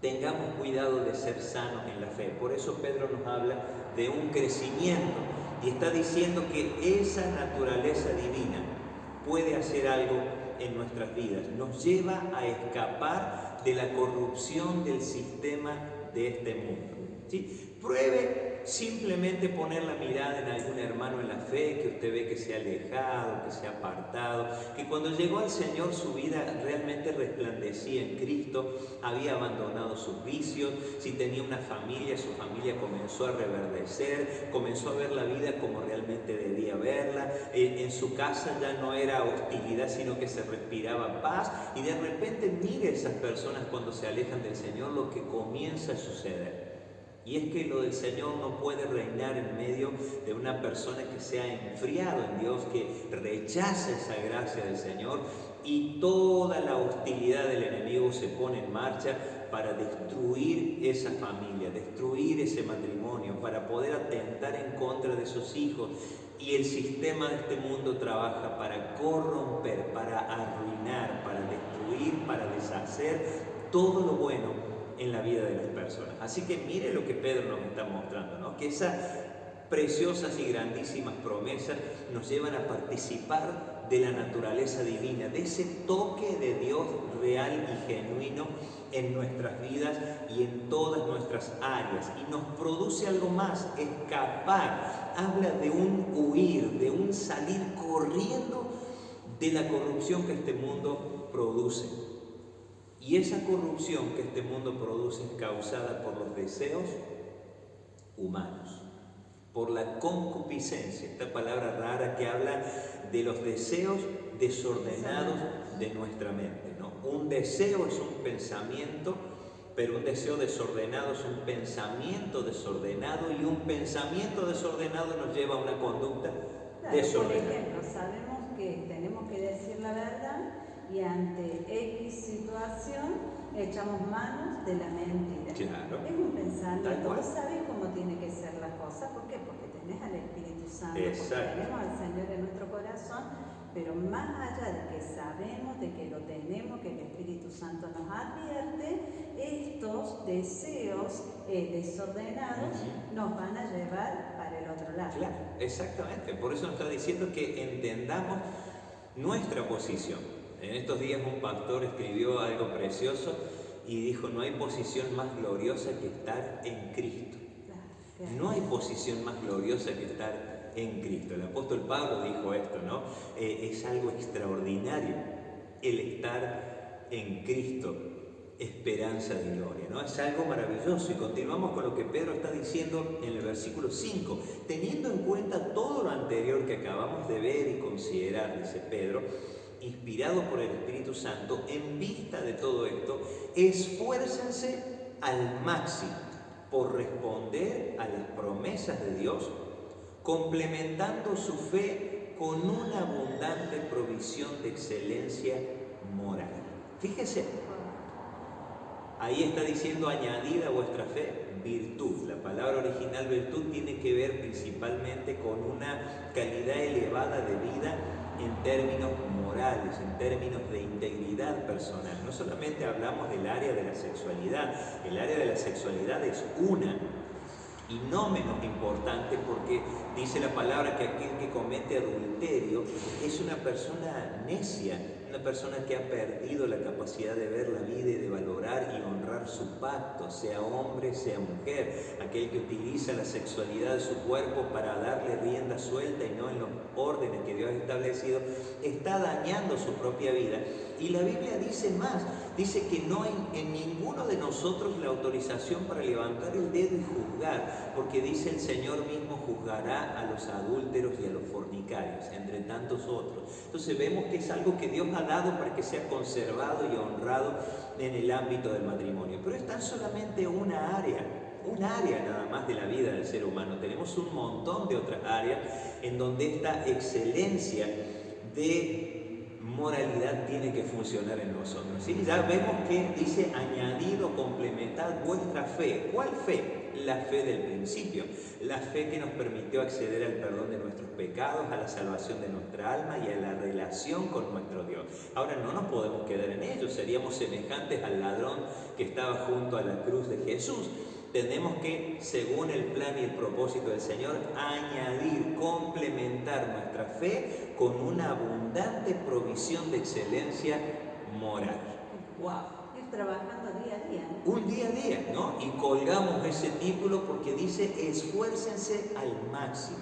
Tengamos cuidado de ser sanos en la fe. Por eso Pedro nos habla de un crecimiento y está diciendo que esa naturaleza divina puede hacer algo en nuestras vidas. Nos lleva a escapar de la corrupción del sistema de este mundo. ¿Sí? Pruebe simplemente poner la mirada en algún hermano en la fe que usted ve que se ha alejado, que se ha apartado, que cuando llegó al Señor su vida realmente resplandecía en Cristo, había abandonado sus vicios, si tenía una familia, su familia comenzó a reverdecer, comenzó a ver la vida como realmente debía verla, en su casa ya no era hostilidad, sino que se respiraba paz, y de repente mire a esas personas cuando se alejan del Señor lo que comienza a suceder. Y es que lo del Señor no puede reinar en medio de una persona que se ha enfriado en Dios, que rechaza esa gracia del Señor, y toda la hostilidad del enemigo se pone en marcha para destruir esa familia, destruir ese matrimonio, para poder atentar en contra de sus hijos. Y el sistema de este mundo trabaja para corromper, para arruinar, para destruir, para deshacer todo lo bueno en la vida de las personas. Así que mire lo que Pedro nos está mostrando, ¿no? Que esas preciosas y grandísimas promesas nos llevan a participar de la naturaleza divina, de ese toque de Dios real y genuino en nuestras vidas y en todas nuestras áreas, y nos produce algo más, escapar. Habla de un huir, de un salir corriendo de la corrupción que este mundo produce. Y esa corrupción que este mundo produce es causada por los deseos humanos, por la concupiscencia, esta palabra rara que habla de los deseos desordenados de nuestra mente, ¿no? Un deseo es un pensamiento, pero un deseo desordenado es un pensamiento desordenado, y un pensamiento desordenado nos lleva a una conducta desordenada. Por ejemplo, sabemos que tenemos que decir la verdad, y ante X situación echamos manos de la mentira. Claro. Es un pensamiento. Vos sabés cómo tiene que ser la cosa. ¿Por qué? Porque tenés al Espíritu Santo, Exacto. porque tenemos al Señor en nuestro corazón, pero más allá de que sabemos, de que lo tenemos, que el Espíritu Santo nos advierte, estos deseos desordenados nos van a llevar para el otro lado. Claro, exactamente. Por eso nos está diciendo que entendamos nuestra posición. En estos días un pastor escribió algo precioso y dijo: no hay posición más gloriosa que estar en Cristo. No hay posición más gloriosa que estar en Cristo. El apóstol Pablo dijo esto, ¿no? Es algo extraordinario el estar en Cristo, esperanza de gloria, ¿no? Es algo maravilloso. Y continuamos con lo que Pedro está diciendo en el versículo 5. Teniendo en cuenta todo lo anterior que acabamos de ver y considerar, dice Pedro, inspirado por el Espíritu Santo, en vista de todo esto, esfuércense al máximo por responder a las promesas de Dios, complementando su fe con una abundante provisión de excelencia moral. Fíjese, ahí está diciendo: añadid a vuestra fe virtud. La palabra original virtud tiene que ver principalmente con una calidad elevada de vida en términos morales, en términos de integridad personal. No solamente hablamos del área de la sexualidad, el área de la sexualidad es una y no menos importante, porque dice la palabra que aquel que comete adulterio es una persona necia, una persona que ha perdido la capacidad de ver la vida y de valorar y honrar su pacto, sea hombre, sea mujer. Aquel que utiliza la sexualidad de su cuerpo para darle rienda suelta y no en los órdenes que Dios ha establecido, está dañando su propia vida. Y la Biblia dice más, dice que no hay en ninguno de nosotros la autorización para levantar el dedo y juzgar, porque dice: el Señor mismo juzgará a los adúlteros y a los fornicarios, entre tantos otros. Entonces vemos que es algo que Dios ha dado para que sea conservado y honrado en el ámbito del matrimonio. Pero es tan solamente una área nada más de la vida del ser humano. Tenemos un montón de otras áreas en donde esta excelencia de moralidad tiene que funcionar en nosotros. ¿Sí? Ya vemos que dice: añadid o complementad vuestra fe. ¿Cuál fe? La fe del principio, la fe que nos permitió acceder al perdón de nuestros pecados, a la salvación de nuestra alma y a la relación con nuestro Dios. Ahora no nos podemos quedar en ello, seríamos semejantes al ladrón que estaba junto a la cruz de Jesús. Tenemos que, según el plan y el propósito del Señor, añadir, complementar nuestra fe con una abundante provisión de excelencia moral. ¡Wow! Es trabajando día a día, ¿no? Un día a día, ¿no? Y colgamos ese título porque dice esfuércense al máximo.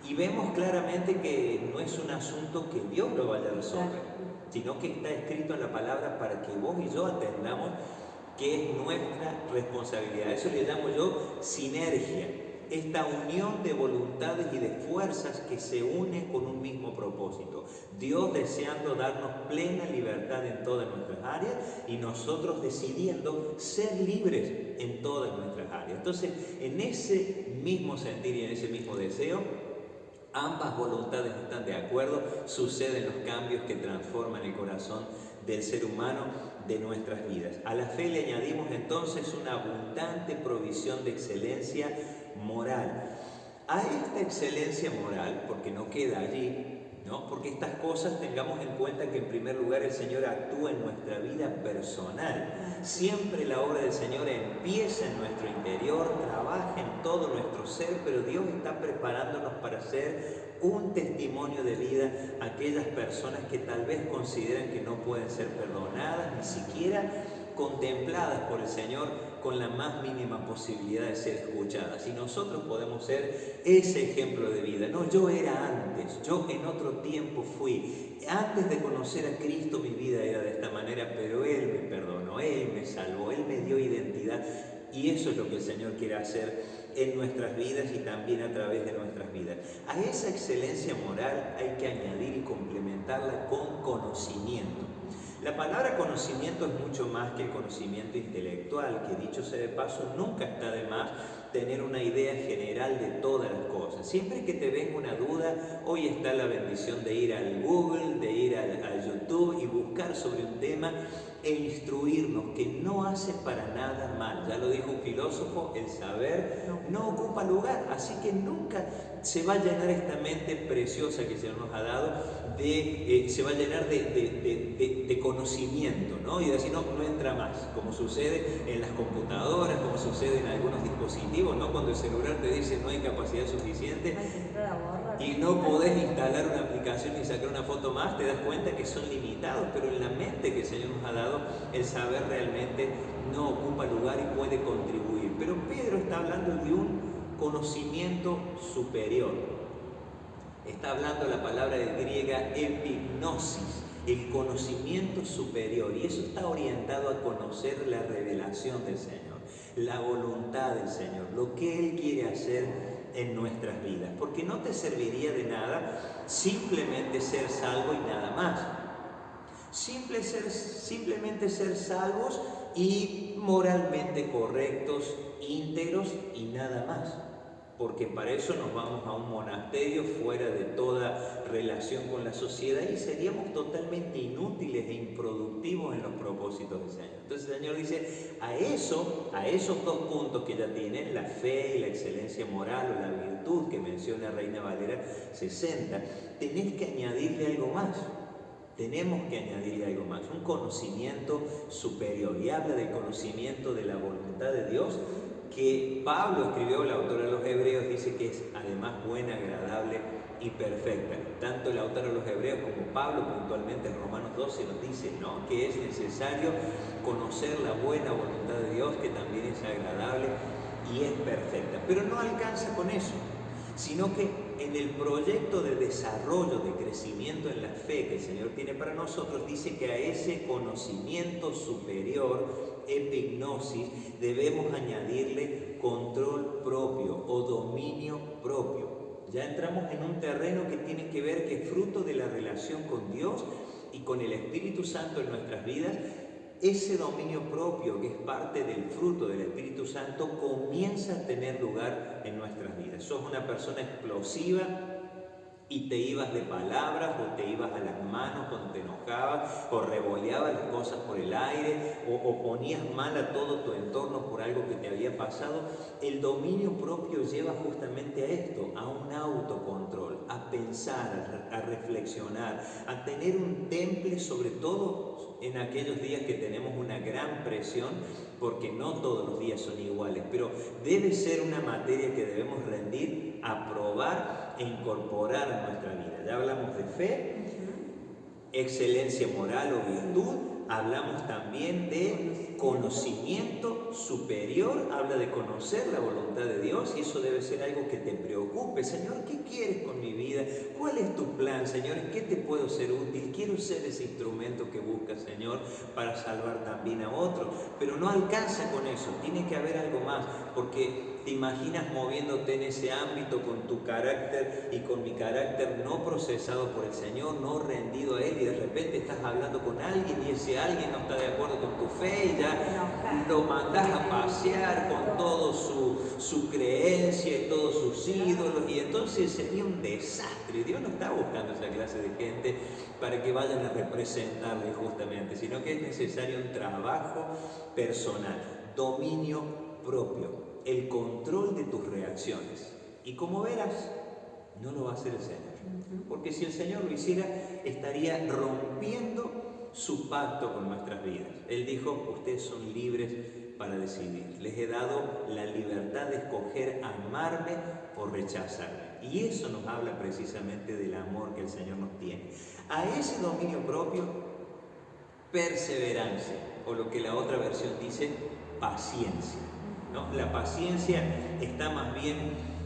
Y vemos claramente que no es un asunto que Dios lo vaya a resolver, sino que está escrito en la palabra para que vos y yo atendamos que es nuestra responsabilidad. Eso le llamo yo sinergia, esta unión de voluntades y de fuerzas que se unen con un mismo propósito. Dios deseando darnos plena libertad en todas nuestras áreas y nosotros decidiendo ser libres en todas nuestras áreas. Entonces, en ese mismo sentir y en ese mismo deseo, ambas voluntades están de acuerdo, suceden los cambios que transforman el corazón del ser humano, de nuestras vidas. A la fe le añadimos entonces una abundante provisión de excelencia moral. A esta excelencia moral, porque no queda allí, ¿no? Porque estas cosas tengamos en cuenta que en primer lugar el Señor actúa en nuestra vida personal. Siempre la obra del Señor empieza en nuestro interior, trabaja en todo nuestro ser, pero Dios está preparándonos para ser un testimonio de vida a aquellas personas que tal vez consideran que no pueden ser perdonadas, ni siquiera contempladas por el Señor con la más mínima posibilidad de ser escuchadas. Y nosotros podemos ser ese ejemplo de vida. No, yo era antes, yo en otro tiempo fui. Antes de conocer a Cristo mi vida era de esta manera, pero Él me perdonó, Él me salvó, Él me dio identidad. Y eso es lo que el Señor quiere hacer en nuestras vidas y también a través de nuestras vidas. A esa excelencia moral hay que añadir y complementarla con conocimiento. La palabra conocimiento es mucho más que el conocimiento intelectual, que dicho sea de paso, nunca está de más tener una idea general de todas las cosas. Siempre que te venga una duda, hoy está la bendición de ir al Google, de ir a YouTube y buscar sobre un tema e instruirnos, que no hace para nada mal. Ya lo dijo un filósofo, el saber no ocupa lugar, así que nunca se va a llenar esta mente preciosa que el Señor nos ha dado, se va a llenar de conocimiento, ¿no? Y decir, no entra más, como sucede en las computadoras, como sucede en algunos dispositivos, ¿no? Cuando el celular te dice no hay capacidad suficiente y no podés instalar una aplicación ni sacar una foto más, te das cuenta que son limitados, pero en la mente que el Señor nos ha dado, el saber realmente no ocupa lugar y puede contribuir. Pero Pedro está hablando de un conocimiento superior. Está hablando la palabra griega epignosis, el conocimiento superior, y eso está orientado a conocer la revelación del Señor, la voluntad del Señor, lo que Él quiere hacer en nuestras vidas, porque no te serviría de nada simplemente ser salvo y nada más. Simplemente ser salvos y moralmente correctos, íntegros y nada más. Porque para eso nos vamos a un monasterio fuera de toda relación con la sociedad y seríamos totalmente inútiles e improductivos en los propósitos del Señor. Entonces el Señor dice, a esos dos puntos que ya tienen, la fe y la excelencia moral o la virtud que menciona Reina Valera 60, tenés que añadirle algo más. Tenemos que añadirle algo más, un conocimiento superior. Y habla del conocimiento de la voluntad de Dios, que Pablo escribió, el autor de los Hebreos, dice que es además buena, agradable y perfecta. Tanto el autor de los Hebreos como Pablo puntualmente en Romanos 12 nos dice, ¿no?, que es necesario conocer la buena voluntad de Dios, que también es agradable y es perfecta. Pero no alcanza con eso, sino que en el proyecto de desarrollo, de crecimiento en la fe que el Señor tiene para nosotros, dice que a ese conocimiento superior, epignosis, debemos añadirle control propio o dominio propio. Ya entramos en un terreno que tiene que ver que fruto de la relación con Dios y con el Espíritu Santo en nuestras vidas, ese dominio propio, que es parte del fruto del Espíritu Santo, comienza a tener lugar en nuestras vidas. Sos una persona explosiva y te ibas de palabras o te ibas a las manos cuando te enojabas o revoleabas las cosas por el aire o ponías mal a todo tu entorno por algo que te había pasado. El dominio propio lleva justamente a esto, a un autocontrol, a pensar, a reflexionar, a tener un temple, sobre todo en aquellos días que tenemos una gran presión, porque no todos los días son iguales, pero debe ser una materia que debemos rendir, aprobar e incorporar a nuestra vida. Ya hablamos de fe, excelencia moral o virtud, hablamos también de conocimiento superior, habla de conocer la voluntad de Dios, y eso debe ser algo que te preocupe. Señor, ¿qué quieres con mi vida? ¿Cuál es tu plan, Señor? ¿En qué te puedo ser útil? Quiero ser ese instrumento que buscas, Señor, para salvar también a otros. Pero no alcanza con eso, tiene que haber algo más, porque te imaginas moviéndote en ese ámbito con tu carácter y con mi carácter no procesado por el Señor, no rendido a Él, y de repente estás hablando con alguien y ese alguien no está de acuerdo con tu fe y ya lo mandás a pasear con toda su creencia y todos sus ídolos, y entonces sería un desastre. Dios no está buscando esa clase de gente para que vayan a representarle justamente, sino que es necesario un trabajo personal, dominio propio, el control de tus reacciones. Y como verás, no lo va a hacer el Señor. Porque si el Señor lo hiciera, estaría rompiendo su pacto con nuestras vidas. Él dijo, ustedes son libres para decidir. Les he dado la libertad de escoger amarme o rechazarme. Y eso nos habla precisamente del amor que el Señor nos tiene. A ese dominio propio, perseverancia, o lo que la otra versión dice, paciencia, ¿no? La paciencia está más bien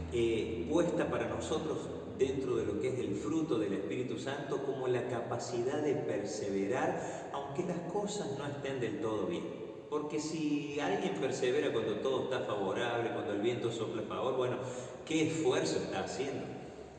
puesta para nosotros dentro de lo que es el fruto del Espíritu Santo como la capacidad de perseverar aunque las cosas no estén del todo bien. Porque si alguien persevera cuando todo está favorable, cuando el viento sopla a favor, bueno, ¿qué esfuerzo está haciendo?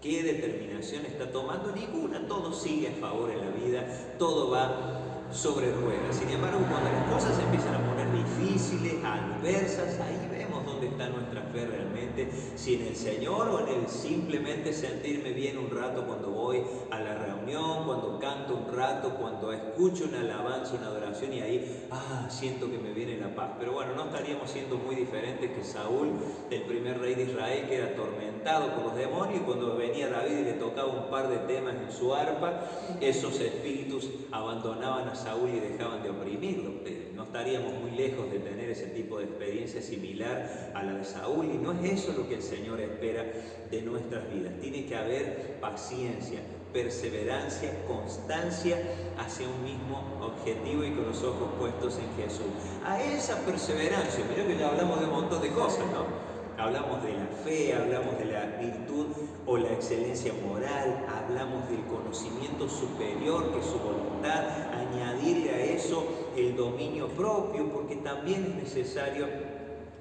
¿Qué determinación está tomando? Ninguna. Todo sigue a favor en la vida, todo va sobre ruedas. Sin embargo, cuando las cosas se empiezan a poner difíciles, adversas, ahí vemos dónde está nuestra fe realmente, si en el Señor o en el simplemente sentirme bien un rato cuando voy a la reunión, cuando canto un rato, cuando escucho una alabanza, una adoración, y ahí, siento que me viene la paz. Pero bueno, no estaríamos siendo muy diferentes que Saúl, el primer rey de Israel, que era atormentado por los demonios, y cuando venía David y le tocaba un par de temas en su arpa, esos espíritus abandonaban a Saúl y dejaban de oprimirlo. No estaríamos muy lejos de tener ese tipo de experiencia similar a la de Saúl, y no es eso lo que el Señor espera de nuestras vidas. Tiene que haber paciencia, perseverancia, constancia hacia un mismo objetivo y con los ojos puestos en Jesús. A esa perseverancia, mirá que ya hablamos de un montón de cosas, ¿no? Hablamos de la fe, hablamos de la virtud o la excelencia moral, hablamos del conocimiento superior que es su voluntad, añadirle a eso el dominio propio, porque también es necesario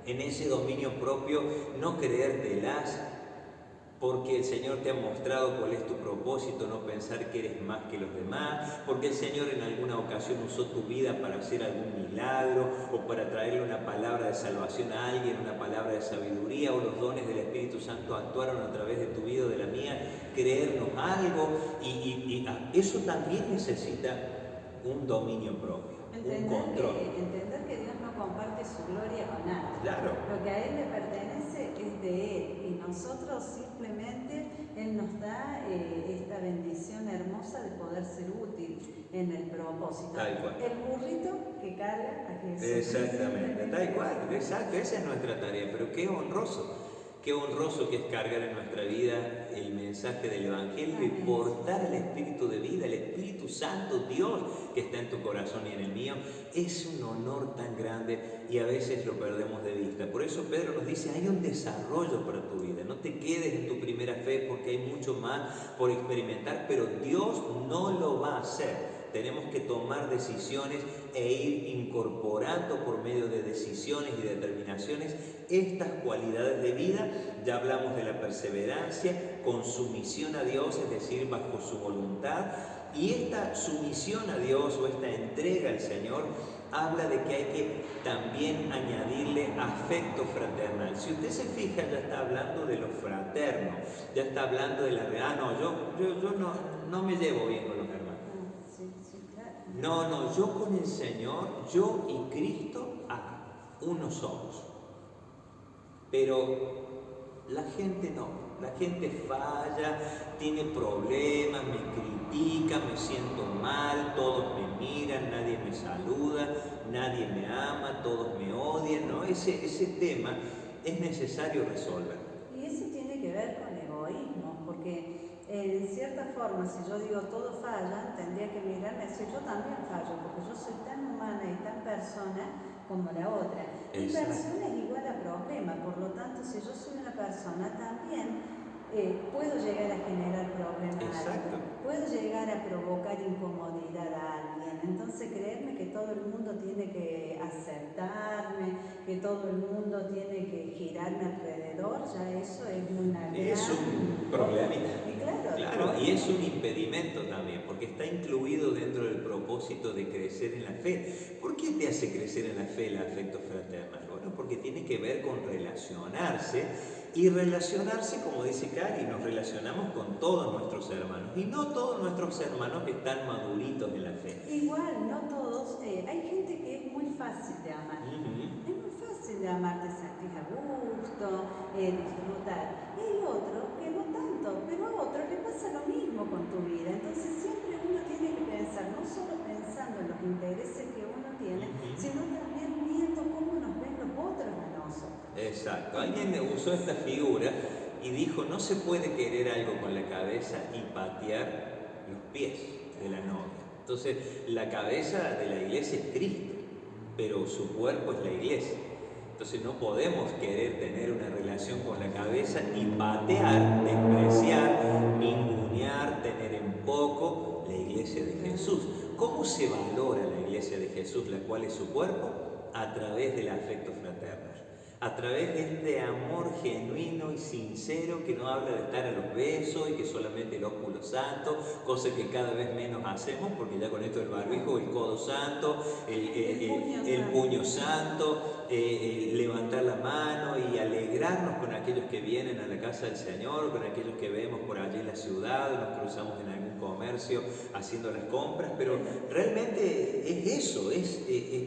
en ese dominio propio no creértelas, porque el Señor te ha mostrado cuál es tu propósito, no pensar que eres más que los demás, porque el Señor en alguna ocasión usó tu vida para hacer algún milagro o para traerle una palabra de salvación a alguien, una palabra de sabiduría, o los dones del Espíritu Santo actuaron a través de tu vida o de la mía, creernos algo, y eso también necesita un dominio propio, un control. Entender que Dios no comparte su gloria con nadie. Claro. Lo que a Él le pertenece es de Él, y nosotros simplemente Él nos da esta bendición hermosa de poder ser útil en el propósito. Tal cual. El burrito que carga a Jesús. Exactamente, tal cual, exacto, esa es nuestra tarea, pero qué honroso que es cargar en nuestra vida el mensaje del Evangelio y portar el Espíritu de vida, el Espíritu Santo, Dios que está en tu corazón y en el mío. Es un honor tan grande y a veces lo perdemos de vista. Por eso Pedro nos dice, hay un desarrollo para tu vida, no te quedes en tu primera fe porque hay mucho más por experimentar, pero Dios no lo va a hacer. Tenemos que tomar decisiones e ir incorporando por medio de decisiones y determinaciones estas cualidades de vida. Ya hablamos de la perseverancia con sumisión a Dios, es decir, bajo su voluntad. Y esta sumisión a Dios o esta entrega al Señor habla de que hay que también añadirle afecto fraternal. Si usted se fija, ya está hablando de lo fraterno, ya está hablando de la yo no me llevo bien con los hermanos. No, yo con el Señor, yo y Cristo, uno somos. Pero la gente no, la gente falla, tiene problemas, me critica, me siento mal, todos me miran, nadie me saluda, nadie me ama, todos me odian, ¿no? Ese tema es necesario resolver. Y eso tiene que ver con egoísmo, porque en cierta forma, si yo digo todos fallan, tendría que mirarme y decir yo también fallo, porque yo soy tan persona como la otra. Mi persona es igual a problema, por lo tanto, si yo soy una persona, también puedo llegar a generar problemas a alguien, puedo llegar a provocar incomodidad a alguien. Entonces, creerme que todo el mundo tiene que aceptarme, que todo el mundo tiene que girarme alrededor, ya eso es una gran... Es un problemita. Claro, y es un impedimento también, porque está incluido dentro del propósito de crecer en la fe. ¿Por qué te hace crecer en la fe el afecto fraternal? Bueno, porque tiene que ver con relacionarse, y relacionarse, como dice Cari, nos relacionamos con todos nuestros hermanos, y no todos nuestros hermanos están maduritos en la fe. Igual, no todos, hay gente que es muy fácil de amar. Es muy fácil de amar, te sentís a gusto, disfrutar. Y hay otro que no tanto, pero a otro le pasa lo mismo con tu vida. Entonces siempre uno tiene que pensar, no solo pensando en los intereses que uno tiene, sino también viendo cómo nos ven los otros a nosotros. Exacto. Alguien usó esta figura y dijo, no se puede querer algo con la cabeza y patear los pies de la novia. Entonces, la cabeza de la iglesia es Cristo, pero su cuerpo es la iglesia. Entonces, no podemos querer tener una relación con la cabeza y patear, despreciar, ningunear, tener en poco la iglesia de Jesús. ¿Cómo se valora la iglesia de Jesús, la cual es su cuerpo? A través del afecto fraternal. A través de este amor genuino y sincero que no habla de estar a los besos y que solamente el ósculo santo, cosa que cada vez menos hacemos, porque ya con esto del barbijo, el codo santo, el puño santo, levantar la mano y alegrarnos con aquellos que vienen a la casa del Señor, con aquellos que vemos por allí en la ciudad, nos cruzamos en algún comercio haciendo las compras, pero realmente es eso, es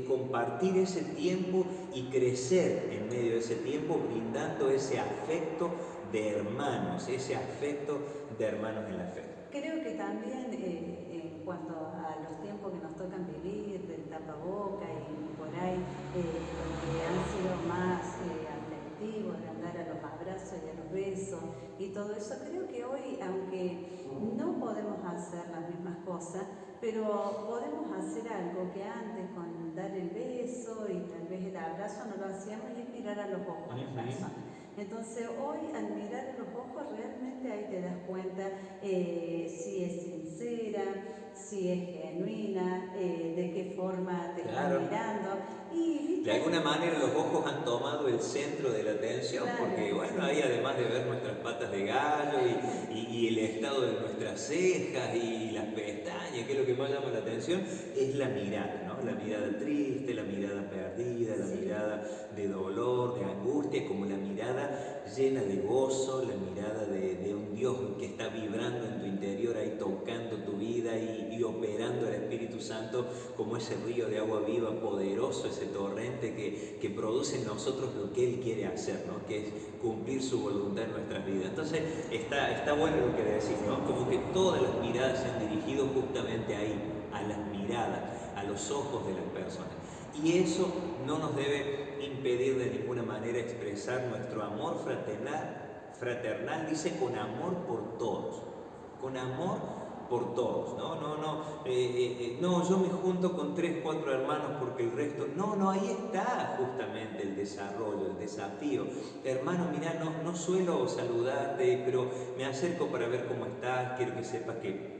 compartir ese tiempo y crecer en medio de ese tiempo, brindando ese afecto de hermanos, ese afecto de hermanos en la fe. Creo que también en cuanto a los tiempos que nos tocan vivir, del tapaboca y por ahí, los que han sido más afectivos, de andar a los abrazos y a los besos y todo eso, creo que hoy, aunque no podemos hacer las mismas cosas, pero podemos hacer algo que antes con dar el beso y tal vez el abrazo no lo hacíamos, y es mirar a los ojos a la persona. Entonces hoy al mirar a los ojos realmente ahí te das cuenta si es sincera, si es genuina, de qué forma te está mirando. Y de alguna manera los ojos han tomado el centro de la atención, porque bueno, ahí además de ver nuestras patas de gallo y el estado de nuestras cejas y las pestañas, que es lo que más llama la atención, es la mirada, ¿no? La mirada triste, la mirada perdida, la mirada de dolor, de angustia, como la mirada llena de gozo, la mirada de un Dios que está vibrando en tu interior, ahí tocando tu vida y operando el Espíritu Santo como ese río de agua viva, poderoso, ese torrente que produce en nosotros lo que Él quiere hacer, ¿no? Que es cumplir su voluntad en nuestras vidas. Entonces está bueno lo que decís, ¿no? Como que todas las miradas se han dirigido justamente ahí, a las miradas, a los ojos de las personas. Y eso no nos debe impedir de ninguna manera expresar nuestro amor fraternal, dice, con amor por todos, con amor por todos, no, yo me junto con 3, 4 hermanos porque el resto, no, ahí está justamente el desarrollo, el desafío. Hermano, mira, no suelo saludarte, pero me acerco para ver cómo estás, quiero que sepas que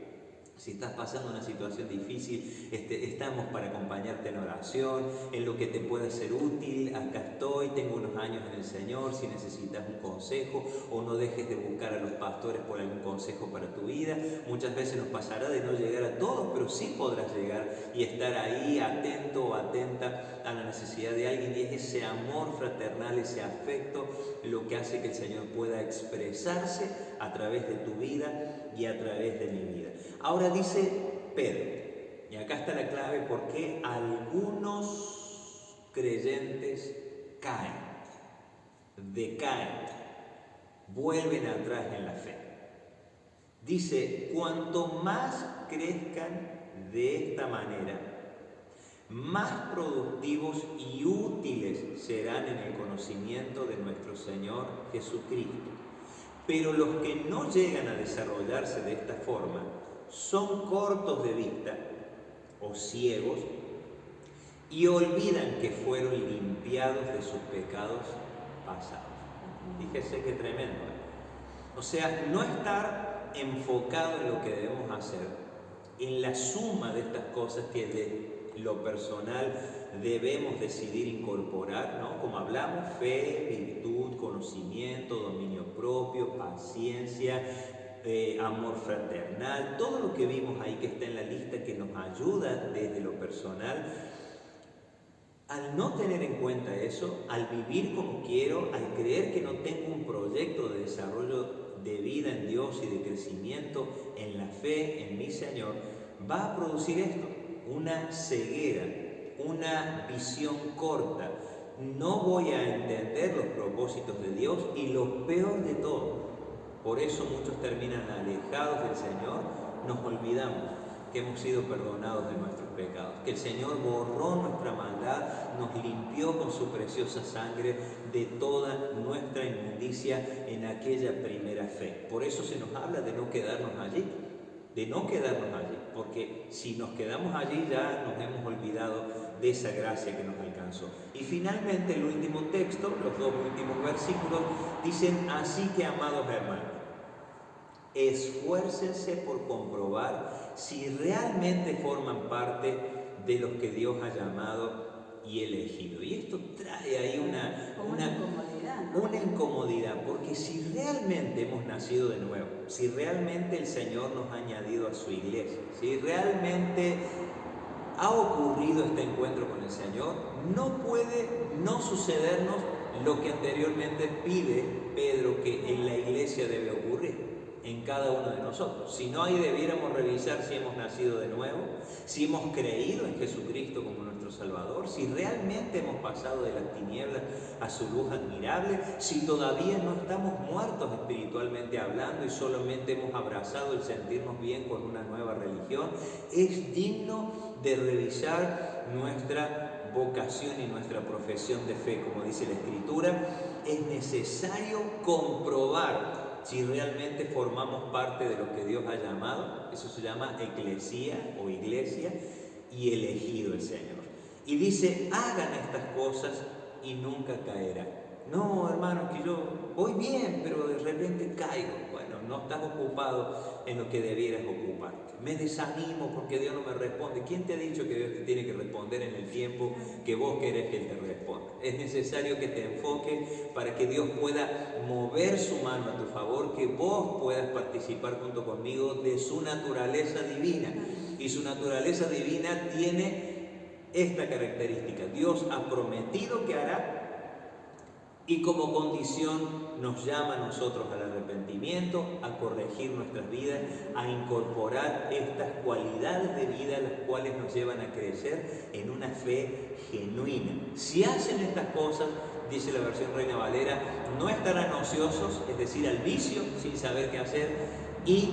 si estás pasando una situación difícil, estamos para acompañarte en oración, en lo que te pueda ser útil. Acá estoy, tengo unos años en el Señor, si necesitas un consejo, o no dejes de buscar a los pastores por algún consejo para tu vida. Muchas veces nos pasará de no llegar a todos, pero sí podrás llegar y estar ahí atento o atenta a la necesidad de alguien, y es ese amor fraternal, ese afecto, lo que hace que el Señor pueda expresarse a través de tu vida y a través de mi vida. Ahora dice Pedro, y acá está la clave, porque algunos creyentes caen, decaen, vuelven atrás en la fe. Dice, cuanto más crezcan de esta manera, más productivos y útiles serán en el conocimiento de nuestro Señor Jesucristo. Pero los que no llegan a desarrollarse de esta forma son cortos de vista o ciegos y olvidan que fueron limpiados de sus pecados pasados. Fíjese qué tremendo. O sea, no estar enfocado en lo que debemos hacer, en la suma de estas cosas que de lo personal debemos decidir incorporar, ¿no? Como hablamos, fe, virtud, conocimiento, dominio propio, paciencia, amor fraternal, todo lo que vimos ahí que está en la lista que nos ayuda desde lo personal. Al no tener en cuenta eso, al vivir como quiero, al creer que no tengo un proyecto de desarrollo de vida en Dios y de crecimiento en la fe en mi Señor, va a producir esto, una ceguera, una visión corta. No voy a entender los propósitos de Dios y lo peor de todo, por eso muchos terminan alejados del Señor, nos olvidamos que hemos sido perdonados de nuestros pecados, que el Señor borró nuestra maldad, nos limpió con su preciosa sangre de toda nuestra inmundicia en aquella primera fe. Por eso se nos habla de no quedarnos allí, porque si nos quedamos allí ya nos hemos olvidado de esa gracia que nos alcanzó. Y finalmente el último texto, los dos últimos versículos, dicen: así que, amados hermanos, esfuércense por comprobar si realmente forman parte de los que Dios ha llamado y elegido. Y esto trae ahí una incomodidad, porque si realmente hemos nacido de nuevo, si realmente el Señor nos ha añadido a su iglesia, si realmente ha ocurrido este encuentro con el Señor, no puede no sucedernos lo que anteriormente pide Pedro que en la iglesia debe ocurrir en cada uno de nosotros. Si no, ahí debiéramos revisar si hemos nacido de nuevo, si hemos creído en Jesucristo como nuestro Salvador, si realmente hemos pasado de las tinieblas a su luz admirable, si todavía no estamos muertos espiritualmente hablando y solamente hemos abrazado el sentirnos bien con una nueva religión. Es digno de revisar nuestra vocación y nuestra profesión de fe, como dice la Escritura. Es necesario comprobar si realmente formamos parte de lo que Dios ha llamado. Eso se llama eclesía o iglesia, y elegido el Señor. Y dice: hagan estas cosas y nunca caerán. No, hermano, que yo voy bien, pero de repente caigo. Bueno, no estás ocupado en lo que debieras ocuparte. Me desanimo porque Dios no me responde. ¿Quién te ha dicho que Dios te tiene que responder en el tiempo que vos querés que Él te responda? Es necesario que te enfoques para que Dios pueda mover su mano a tu favor, que vos puedas participar junto conmigo de su naturaleza divina. Y su naturaleza divina tiene esta característica: Dios ha prometido que hará, y como condición nos llama a nosotros al arrepentimiento, a corregir nuestras vidas, a incorporar estas cualidades de vida, las cuales nos llevan a crecer en una fe genuina. Si hacen estas cosas, dice la versión Reina Valera, no estarán ociosos, es decir, al vicio, sin saber qué hacer, y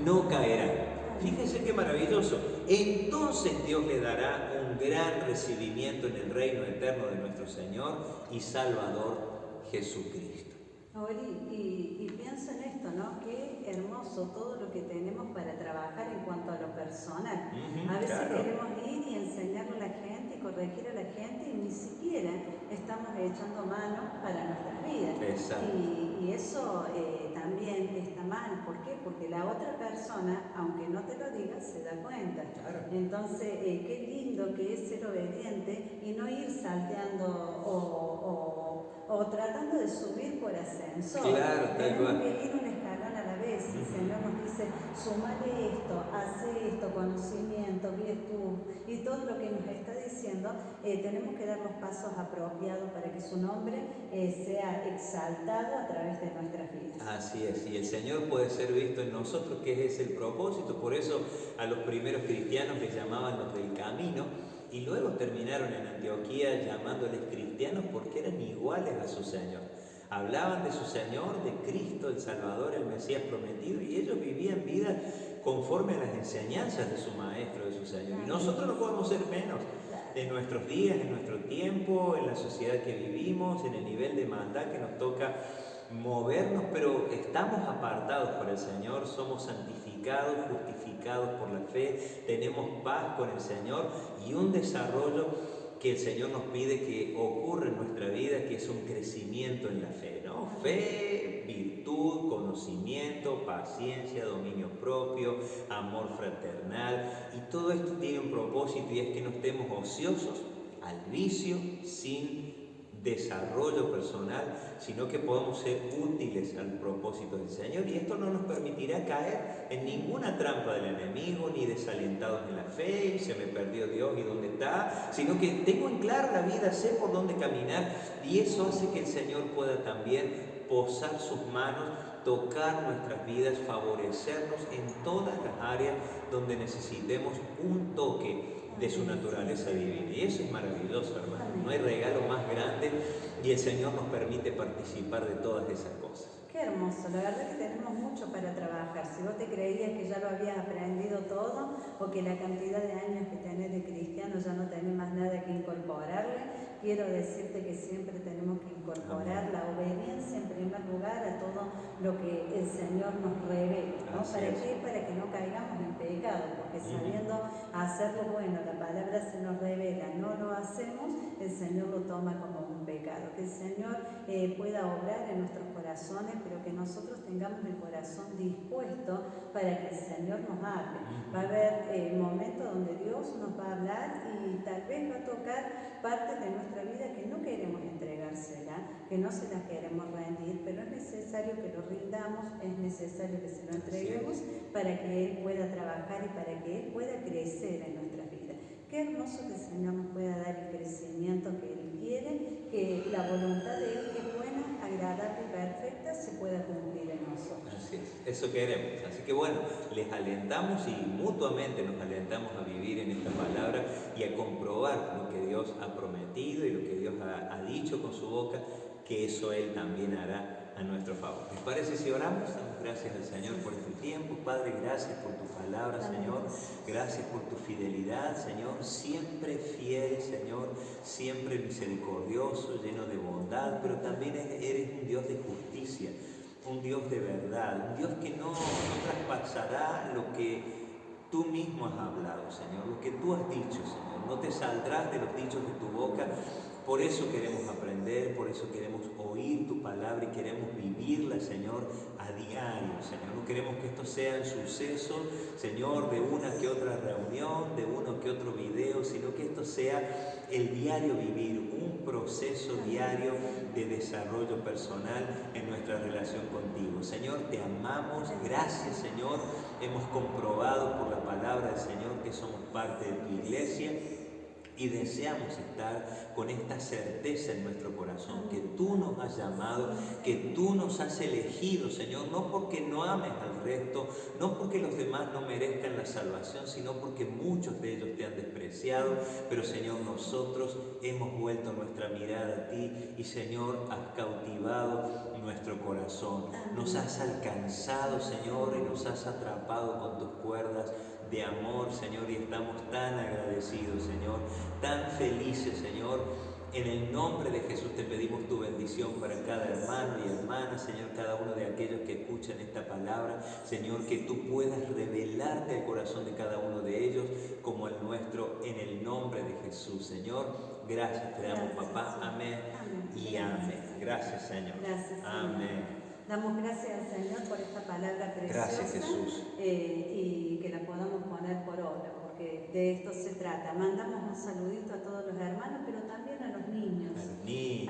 no caerán. Fíjense qué maravilloso. Entonces Dios le dará un gran recibimiento en el reino eterno de nuestro Señor y Salvador Jesucristo. Y pienso en esto, ¿no? Qué hermoso todo lo que tenemos para trabajar en cuanto a lo personal. A veces queremos ir y enseñarle a la gente y corregir a la gente, y ni siquiera estamos echando mano para nuestras vidas. Y eso también está mal. ¿Por qué? Porque la otra persona, aunque no te lo diga, se da cuenta. Entonces, qué lindo que es ser obediente y no ir salteando o tratando de subir por ascensor. Tenemos que ir un escalón a la vez. El Señor nos dice: sumale esto, hace esto, conocimiento, virtud, y todo lo que nos está diciendo. Tenemos que dar los pasos apropiados para que su nombre sea exaltado a través de nuestras vidas. Así es, y el Señor puede ser visto en nosotros, que es el propósito. Por eso a los primeros cristianos les llamaban los del camino, y luego terminaron en Antioquía llamándoles cristianos porque eran iguales a su Señor. Hablaban de su Señor, de Cristo, el Salvador, el Mesías prometido, y ellos vivían vida conforme a las enseñanzas de su Maestro, de su Señor. Y nosotros no podemos ser menos en nuestros días, en nuestro tiempo, en la sociedad que vivimos, en el nivel de maldad que nos toca movernos, pero estamos apartados por el Señor, somos santificados, justificados por la fe, tenemos paz con el Señor y un desarrollo que el Señor nos pide que ocurra en nuestra vida, que es un crecimiento en la fe, ¿no? Fe, virtud, conocimiento, paciencia, dominio propio, amor fraternal, y todo esto tiene un propósito, y es que no estemos ociosos al vicio, sin desarrollo personal, sino que podamos ser útiles al propósito del Señor, y esto no nos permitirá caer en ninguna trampa del enemigo, ni desalentados en la fe, se me perdió Dios y dónde está, sino que tengo en claro la vida, sé por dónde caminar, y eso hace que el Señor pueda también posar sus manos, tocar nuestras vidas, favorecernos en todas las áreas donde necesitemos un toque de su naturaleza divina. Y eso es maravilloso, hermano. No hay regalo más grande, y el Señor nos permite participar de todas esas cosas. Qué hermoso, la verdad que tenemos mucho para trabajar. Si vos te creías que ya lo habías aprendido todo, o que la cantidad de años que tenés de cristiano ya no tenés más nada que incorporarle, quiero decirte que siempre tenemos que incorporar la obediencia en primer lugar a todo lo que el Señor nos revela, ¿no? ¿Para qué? Para que no caigamos en pecado, porque sabiendo hacer lo bueno, la palabra se nos revela, no lo hacemos, el Señor lo toma como un pecado. Que el Señor pueda obrar en nuestros corazones, pero que nosotros tengamos el corazón dispuesto para que el Señor nos hable. Va a haber momentos donde Dios nos va a hablar y tal vez va a tocar partes de nuestra vida que no queremos entregársela, que no se las queremos rendir, pero es necesario que lo rindamos, es necesario que se lo entreguemos para que Él pueda trabajar y para que Él pueda crecer en nuestras vidas. Qué hermoso que el Señor nos pueda dar el crecimiento que Él quiere, que la voluntad de Él, que es buena, agradable y perfecta, se pueda cumplir en nosotros. Así es, eso queremos. Así que bueno, les alentamos y mutuamente nos alentamos a vivir en esta palabra y a comprobar lo que Dios ha prometido y lo que Dios ha dicho con su boca, que eso Él también hará a nuestro favor. ¿Les parece si oramos? Damos gracias al Señor por este tiempo. Padre, gracias por tu palabra, Señor. Gracias por tu fidelidad, Señor. Siempre fiel, Señor. Siempre misericordioso, lleno de bondad, pero también eres un Dios de justicia, un Dios de verdad, un Dios que no traspasará lo que tú mismo has hablado, Señor, lo que tú has dicho, Señor. No te saldrás de los dichos de tu boca. Por eso queremos aprender, por eso queremos oír tu palabra y queremos vivirla, Señor, a diario, Señor. No queremos que esto sean sucesos, Señor, de una que otra reunión, de uno que otro video, sino que esto sea el diario vivir, un proceso diario de desarrollo personal en nuestra relación contigo. Señor, te amamos, gracias, Señor. Hemos comprobado por la palabra del Señor que somos parte de tu iglesia, y deseamos estar con esta certeza en nuestro corazón, que tú nos has llamado, que tú nos has elegido, Señor, no porque no ames al resto, no porque los demás no merezcan la salvación, sino porque muchos de ellos te han despreciado, pero Señor, nosotros hemos vuelto nuestra mirada a ti y Señor, has cautivado nuestro corazón, nos has alcanzado, Señor, y nos has atrapado con tus cuerdas de amor, Señor, y estamos tan agradecidos, Señor, tan felices, Señor. En el nombre de Jesús te pedimos tu bendición para cada hermano y hermana, Señor, cada uno de aquellos que escuchan esta palabra, Señor, que tú puedas revelarte al corazón de cada uno de ellos como el nuestro, en el nombre de Jesús, Señor. Gracias te damos, papá, amén y amén. Gracias, Señor. Gracias, Señor. Amén. Damos gracias al Señor por esta palabra preciosa. Gracias, Jesús. Y que la podamos poner por obra, porque de esto se trata. Mandamos un saludito a todos los hermanos, pero también a los niños.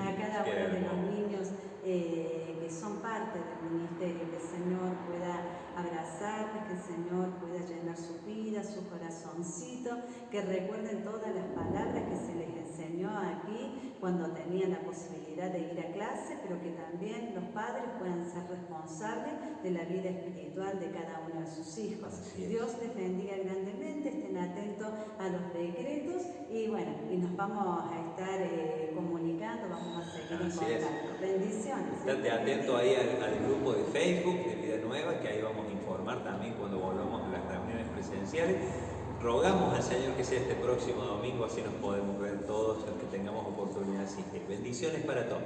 A cada uno de los niños que son parte del ministerio, que el Señor pueda abrazarles, que el Señor pueda llenar su vida, su corazoncito, que recuerden todas las palabras que se les enseñó aquí cuando tenían la posibilidad de ir a clase, pero que también los padres puedan ser responsables de la vida espiritual de cada uno de sus hijos. Dios les bendiga grandemente, estén atentos a los decretos y bueno, y nos vamos a estar comunicando, vamos a seguir en contacto. Bendiciones. Estate atento ahí al grupo de Facebook de Vida Nueva, que ahí vamos a informar también cuando volvamos a las reuniones presenciales. Rogamos al Señor que sea este próximo domingo, así nos podemos ver todos los que tengamos oportunidad. Así que bendiciones para todos.